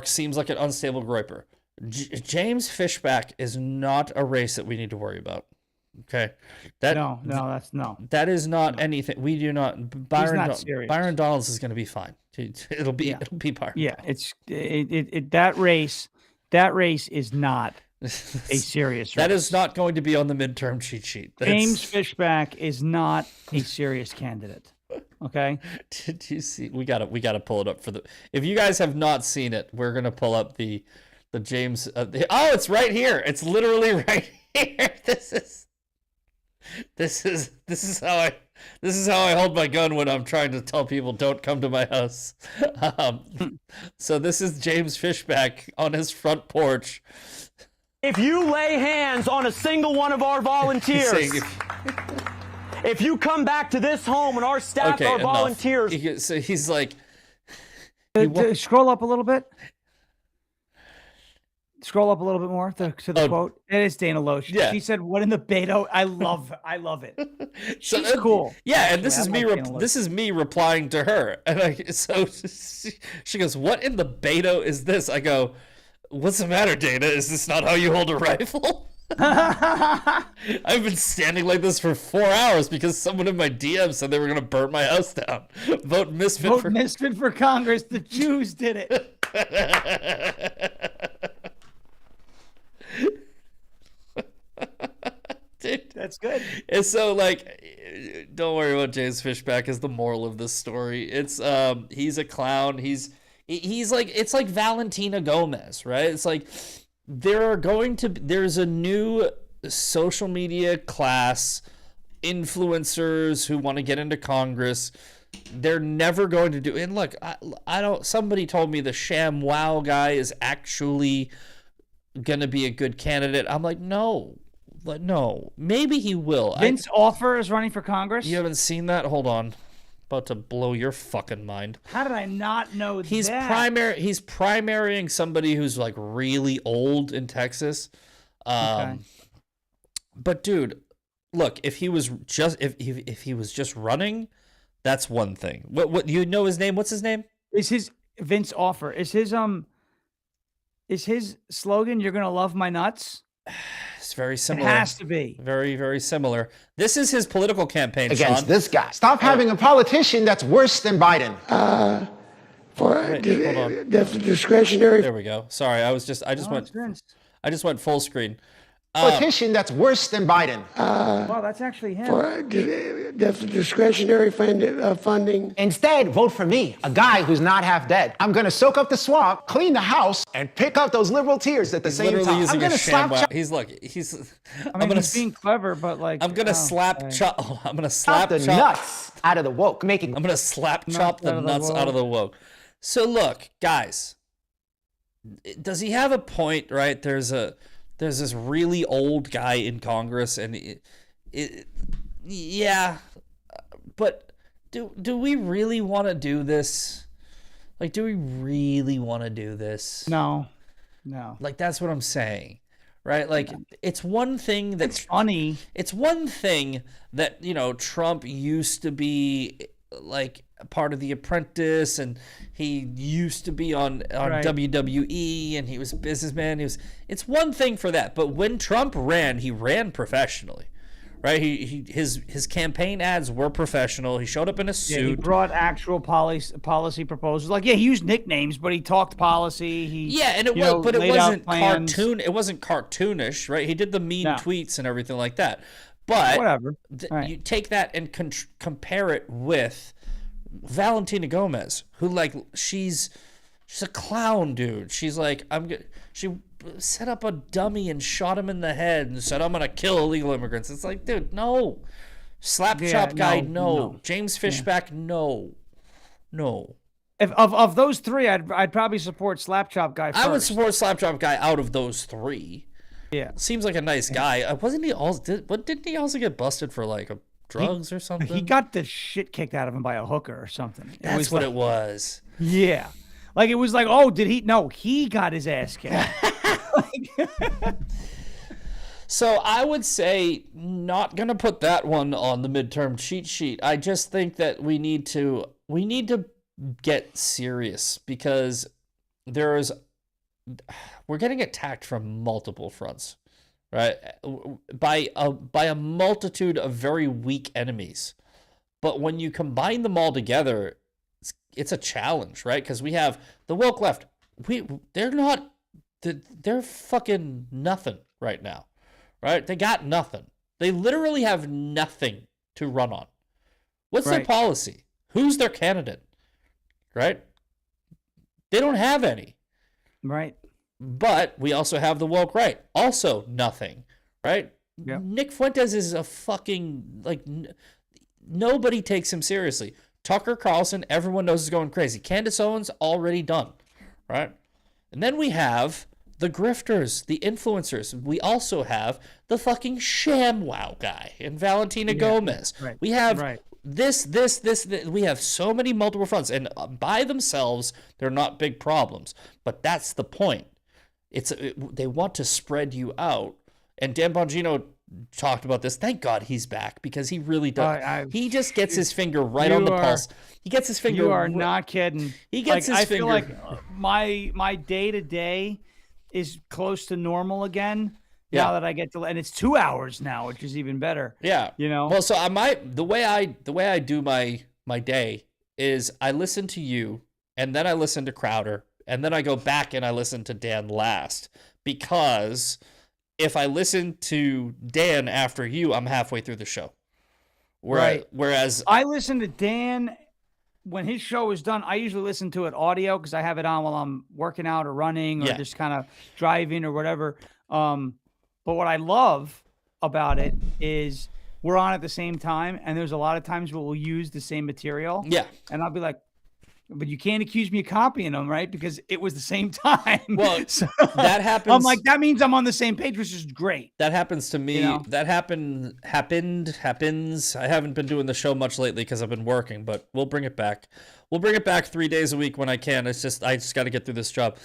Seems like an unstable groiper. James Fishback is not a race that we need to worry about. Okay, That is not anything. We do not. Byron Donalds is going to be fine. It'll be Byron. Yeah, that race is not a serious race. That is not going to be on the midterm cheat sheet. James Fishback is not a serious candidate. Okay. Did you see? We gotta pull it up for the. If you guys have not seen it, we're gonna pull up the James. It's right here. It's literally right here. This is how I hold my gun when I'm trying to tell people don't come to my house. So this is James Fishback on his front porch. If you lay hands on a single one of our volunteers, if you come back to this home and our staff are volunteers. So he's like, scroll up a little bit. Scroll up a little bit more to the quote. It is Dana Loesch. Yeah. She said, "What in the Beto?" I love it. She's cool. Yeah, and this is me replying to her, and so she goes, "What in the Beto is this?" I go, "What's the matter, Dana? Is this not how you hold a rifle?" I've been standing like this for 4 hours because someone in my DM said they were going to burn my house down. Vote Misfit for Congress. The Jews did it. Dude, that's good. And so, don't worry about James Fishback is the moral of this story. It's he's a clown. He's like, it's like Valentina Gomez, right? It's like there's a new social media class, influencers who want to get into Congress. They're never going to do. And look, I don't. Somebody told me the Sham Wow guy is actually gonna be a good candidate. I'm like, no, maybe he will. Vince Offer is running for Congress. You haven't seen that? Hold on, about to blow your fucking mind. How did I not know that? He's primarying somebody who's like really old in Texas. Okay. But dude, look, if he was just if he was just running, that's one thing. What you know his name? What's his name? Is his Vince Offer? Is his slogan, "You're gonna love my nuts"? It's very similar. It has to be. Very, very similar. This is his political campaign, against Shawn. This guy. Stop having a politician that's worse than Biden. That's discretionary. There we go. Sorry, I just went full screen. Politician that's worse than Biden. Wow, that's actually him. That's discretionary funding. Instead, vote for me, a guy who's not half dead. I'm going to soak up the swamp, clean the house, and pick up those liberal tears at the same time. I'm going to slap. He's being clever, but I'm going to slap chop. I'm going to slap the nuts out of the woke. I'm going to slap chop the nuts out of the woke. So look, guys, does he have a point? Right? There's this really old guy in Congress, and but do we really want to do this? Like, do we really want to do this? No. Like, that's what I'm saying, right? Like, it's one thing that... It's funny. It's one thing that, Trump used to be, like, part of The Apprentice, and he used to be on right. WWE, and he was a businessman. It's one thing for that, but when Trump ran, he ran professionally, right? His campaign ads were professional. He showed up in a suit. Yeah, he brought actual policy proposals. Like, he used nicknames, but he talked policy. It wasn't cartoon. It wasn't cartoonish, right? He did the mean tweets and everything like that. But whatever. You take that and compare it with Valentina Gomez, who she's a clown, dude. She's like, she set up a dummy and shot him in the head and said, "I'm gonna kill illegal immigrants." It's like, dude, no. Slap chop guy, no. James Fishback, no. If of those three, I'd probably support slap chop guy first. I would support slap chop guy out of those three, Yeah. Seems like a nice guy. Wasn't he also? Didn't he also get busted for like drugs or something? He got the shit kicked out of him by a hooker or something. That's what it was. Yeah. Like, it was like, oh, did he? No, he got his ass kicked. So I would say not going to put that one on the midterm cheat sheet. I just think that we need to get serious because we're getting attacked from multiple fronts, right? By a multitude of very weak enemies. But when you combine them all together, it's a challenge, right? Because we have the woke left. They're fucking nothing right now, right? They got nothing. They literally have nothing to run on. What's their policy? Who's their candidate? Right? They don't have any. Right. But we also have the woke right. Also nothing, right? Yep. Nick Fuentes is a fucking, like, nobody takes him seriously. Tucker Carlson, everyone knows is going crazy. Candace Owens, already done, right? And then we have the grifters, the influencers. We also have the fucking ShamWow guy and Valentina Gomez. Right. We have this. We have so many multiple fronts, and by themselves, they're not big problems. But that's the point. They want to spread you out. And Dan Bongino talked about this. Thank God he's back, because he really does. He just gets his finger right on the pulse. He gets his finger. You are not kidding. He gets his finger. I feel like my day-to-day is close to normal again. Now that I get to, and it's 2 hours now, which is even better. Yeah. You know? Well, so the way I do my day is I listen to you, and then I listen to Crowder, and then I go back and I listen to Dan last, because if I listen to Dan after you, I'm halfway through the show. Whereas I listen to Dan when his show is done. I usually listen to it audio because I have it on while I'm working out or running or just kind of driving or whatever. But what I love about it is we're on at the same time, and there's a lot of times where we'll use the same material. Yeah. And I'll be like, but you can't accuse me of copying them, right? Because it was the same time. Well, so that happens. I'm like, that means I'm on the same page, which is great. That happens to me. You know? That happens. I haven't been doing the show much lately because I've been working, but we'll bring it back. We'll bring it back 3 days a week when I can. I just got to get through this job.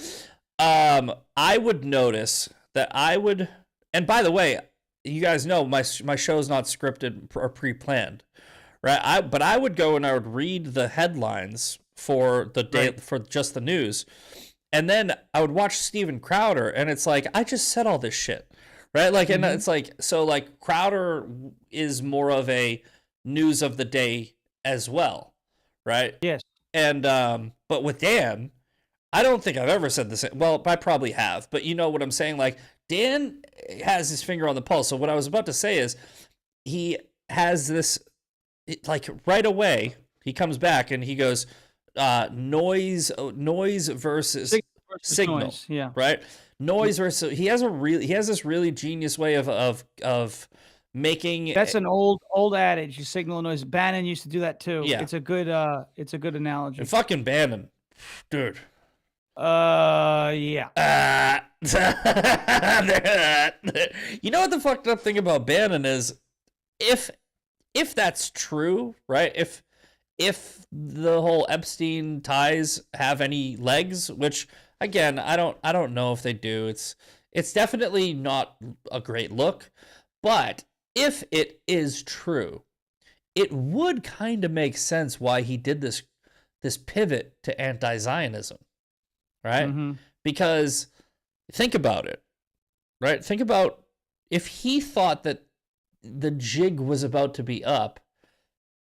I would notice that and by the way, you guys know my show's not scripted or pre-planned, right? But I would go and I would read the headlines for the day, for just the news, and then I would watch Steven Crowder, and it's like, I just said all this shit, right? Like, and it's like, so like Crowder is more of a news of the day as well, right? Yes. And but with Dan, I don't think I've ever said the same. Well, I probably have, but you know what I'm saying? Like, Dan has his finger on the pulse. So what I was about to say is, he has this, like, right away, he comes back and he goes, noise versus signal. Noise, yeah. Right? Noise versus, he has this really genius way of making. That's an old adage, signal and noise. Bannon used to do that too. Yeah. It's a good analogy. And fucking Bannon, dude. Yeah. You know what the fucked up thing about Bannon is, if that's true, right? If the whole Epstein ties have any legs, which again, I don't know if they do. It's definitely not a great look, but if it is true, it would kind of make sense why he did this pivot to anti-Zionism, right? Mm-hmm. Because think about it, right? Think about if he thought that the jig was about to be up,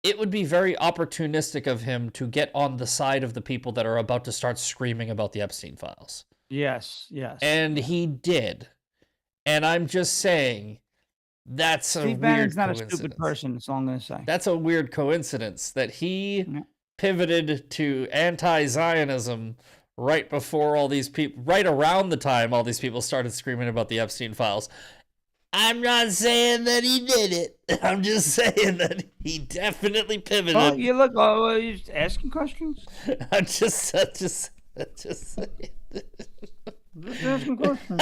it would be very opportunistic of him to get on the side of the people that are about to start screaming about the Epstein files. Yes. And he did. And I'm just saying, that's Steve a Bannon's weird not coincidence. a stupid person, that's all I'm going to say. That's a weird coincidence that he pivoted to anti-Zionism right before all these people, right around the time all these people started screaming about the Epstein files. I'm not saying that he did it. I'm just saying that he definitely pivoted. Oh, you look. Oh, you're just asking questions. I'm just saying. Just asking questions.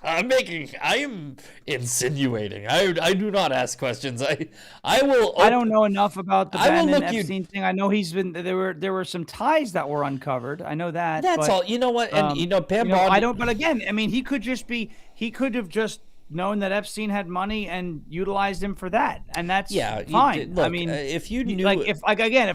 I am insinuating. I do not ask questions. I will. I don't know enough about the Ben and Epstein thing. I know he's been there were some ties that were uncovered. I know that. That's all. You know what? And Pam Bondi, I don't. But again, I mean, he could have just known that Epstein had money and utilized him for that, and that's fine. Look, I mean, if you knew, if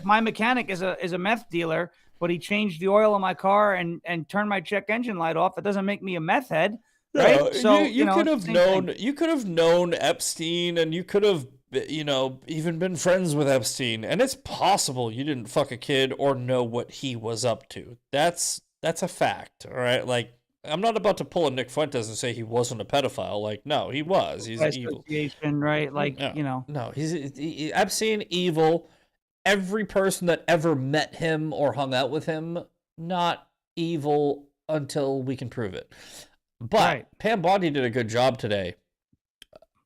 my mechanic is a meth dealer, but he changed the oil in my car and turned my check engine light off, it doesn't make me a meth head. Right. No, so you could have known. You could have known Epstein, and you could have, even been friends with Epstein. And it's possible you didn't fuck a kid or know what he was up to. That's a fact. All right. Like, I'm not about to pull a Nick Fuentes and say he wasn't a pedophile. Like, no, he was. He's evil. Right. Like, No, he's Epstein, evil. Every person that ever met him or hung out with him, not evil until we can prove it. But Pam Bondi did a good job today.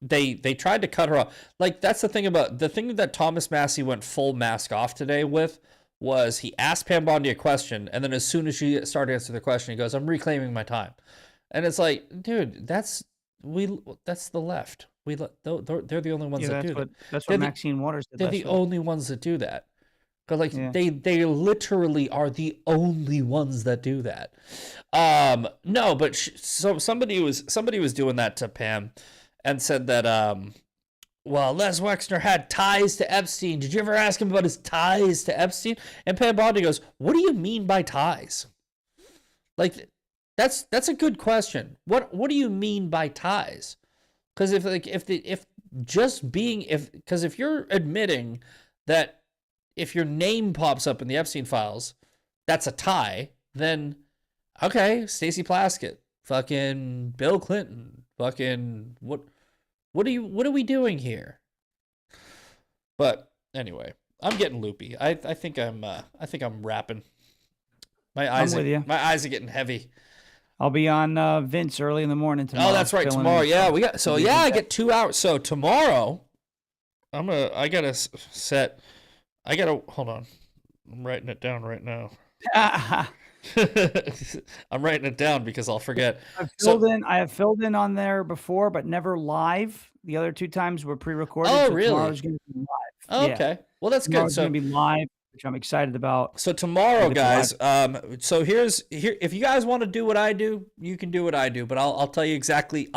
They tried to cut her off. Like, that's the thing that Thomas Massey went full mask off today with was he asked Pam Bondi a question, and then as soon as she started answering the question, he goes, "I'm reclaiming my time." And it's like, dude, that's the left. They're the only ones that do that. That's what Maxine Waters did. They're the only ones that do that. Because they literally are the only ones that do that. No, but somebody was doing that to Pam, and said that well, Les Wexner had ties to Epstein. Did you ever ask him about his ties to Epstein? And Pam Bondi goes, "What do you mean by ties?" Like, that's a good question. What do you mean by ties? Because if you're admitting that if your name pops up in the Epstein files, that's a tie, then okay, Stacey Plaskett, fucking Bill Clinton, fucking what are we doing here? But anyway, I'm getting loopy. I think I'm rapping. My eyes are getting heavy. I'll be on Vince early in the morning tomorrow. Oh, that's right, tomorrow. Yeah, I get 2 hours. So tomorrow, hold on. I'm writing it down right now. I'm writing it down because I'll forget. I have filled in on there before, but never live. The other 2 times were pre-recorded. Oh, so really? Tomorrow's going to be live. Oh, okay. Well, that's good. It's going to be live, which I'm excited about. So tomorrow, guys, so here, if you guys want to do what I do, you can do what I do, but I'll tell you exactly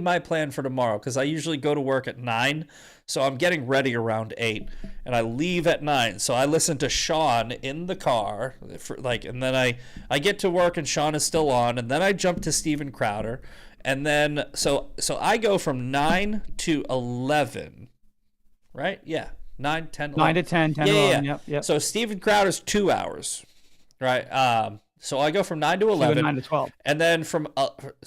my plan for tomorrow, because I usually go to work at 9, so I'm getting ready around 8, and I leave at 9. So I listen to Shawn in the car, and then I get to work and Shawn is still on, and then I jump to Steven Crowder, and then so I go from 9 to 11, right? Yeah. 9, 10, 11. 9 to 10, 10 to 11. Yep. So Steven Crowder's 2 hours, right? So I go from 9 to 11. 9 to 12. And then from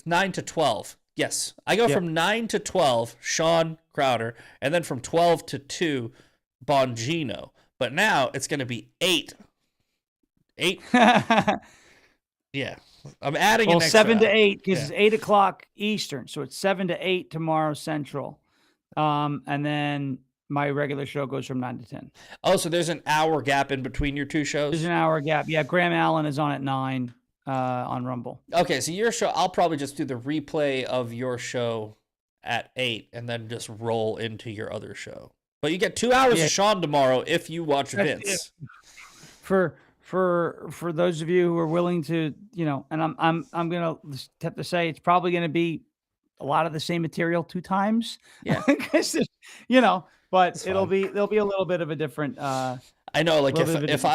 9 to 12. Yes. I go from 9 to 12, Shawn Crowder, and then from 12 to 2, Bongino. But now it's going to be 8. 8? Yeah. I'm adding an extra 7 to 8, because it's 8 o'clock Eastern. So it's 7 to 8 tomorrow Central. And then my regular show goes from 9 to 10. Oh, so there's an hour gap in between your 2 shows? There's an hour gap. Yeah, Graham Allen is on at 9 on Rumble. Okay, so your show, I'll probably just do the replay of your show at 8 and then just roll into your other show. But you get 2 hours of Shawn tomorrow if you watch Vince. For those of you who are willing to, and I'm gonna have to say it's probably gonna be a lot of the same material 2 times. Yeah. Because but there'll be a little bit of a different I know, like if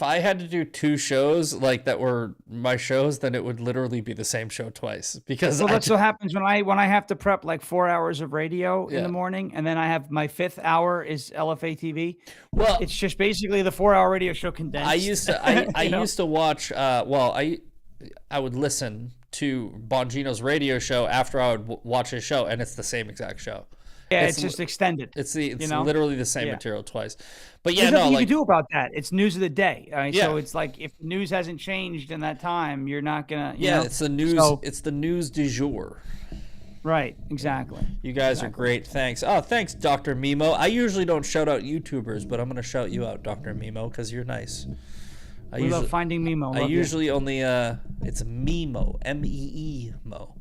I had to do 2 shows like that were my shows, then it would literally be the same show twice, because that's what happens when I have to prep like 4 hours of radio in the morning, and then I have my 5th hour is LFATV. Well, it's just basically the 4-hour radio show condensed. I used to watch I would listen to Bongino's radio show after I would watch his show, and it's the same exact show. Yeah, it's just extended. It's literally the same material twice. But there's nothing you can do about that. It's news of the day. Right? Yeah. So it's like if the news hasn't changed in that time, you're not gonna. It's the news. It's the news du jour. Right. Exactly. You guys are great. Thanks. Oh, thanks, Dr. Mimo. I usually don't shout out YouTubers, but I'm gonna shout you out, Dr. Mimo, because you're nice. We love finding Mimo. I usually only it's Mimo, Meemo.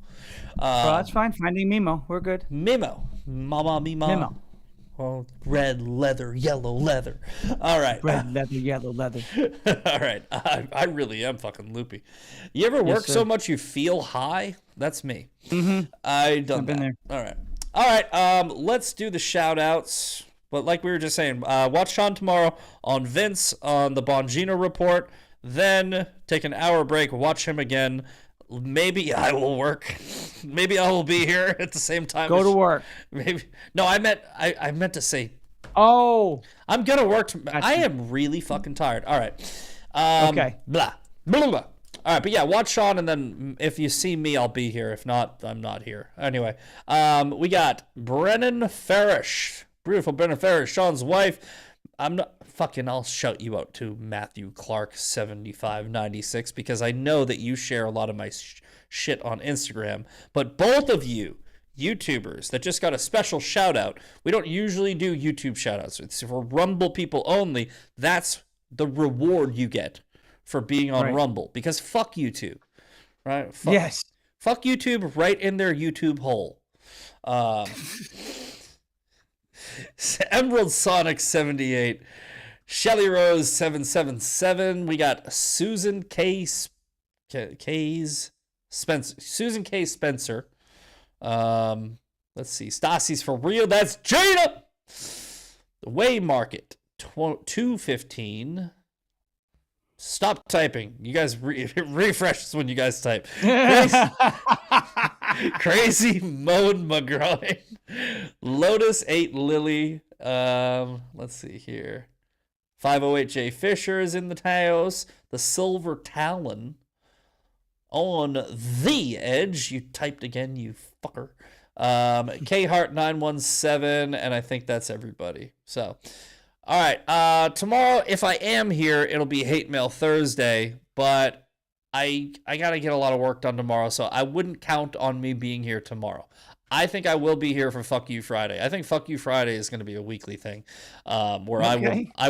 Well, that's fine. Finding Mimo. We're good. Mimo. Mama Mimo. Mimo. Oh, red leather, yellow leather. All right. Red leather, yellow leather. All right. I really am fucking loopy. You ever work so much you feel high? That's me. Mm-hmm. I've been there. All right. All right. Let's do the shout outs. But like we were just saying, watch Shawn tomorrow on Vince on the Bongino Report. Then take an hour break. Watch him again. Maybe I will work. Maybe I will be here at the same time. Go to work. Maybe no. I meant to say. Oh, I'm gonna work. I am really fucking tired. All right. Okay. Blah blah blah. All right, but yeah, watch Shawn, and then if you see me, I'll be here. If not, I'm not here. Anyway, we got Brennan Farash, beautiful Brennan Farash, Shawn's wife. I'm not fucking. I'll shout you out to Matthew Clark 7596 because I know that you share a lot of my shit on Instagram. But both of you YouTubers that just got a special shout out. We don't usually do YouTube shout outs. It's for Rumble people only. That's the reward you get for being on Rumble because fuck YouTube, right? Fuck YouTube right in their YouTube hole. Emerald Sonic 78, Shelly Rose 777. We got Susan K. Spencer. Let's see. Stassi's for real. That's Jada. The Way Market 215. Stop typing. You guys refresh when you guys type. Crazy Mode McGroin. Lotus 8 Lily. Let's see here. 508J Fisher is in the house. The Silver Talon. On the Edge. You typed again, you fucker. K-Hart 917, and I think that's everybody. So, all right. Tomorrow, if I am here, it'll be Hate Mail Thursday, but I gotta get a lot of work done tomorrow, so I wouldn't count on me being here tomorrow. I think I will be here for Fuck You Friday. I think Fuck You Friday is going to be a weekly thing, where I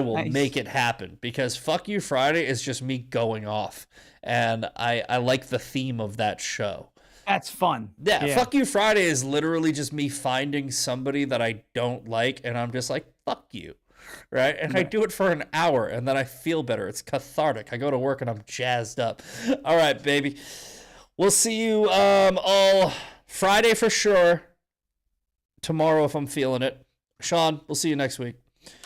will make it happen because Fuck You Friday is just me going off, and I like the theme of that show. That's fun. Yeah, Fuck You Friday is literally just me finding somebody that I don't like, and I'm just like, fuck you. Right? And I do it for an hour, and then I feel better. It's cathartic. I go to work, and I'm jazzed up. All right, baby. We'll see you all Friday for sure. Tomorrow if I'm feeling it. Shawn, we'll see you next week.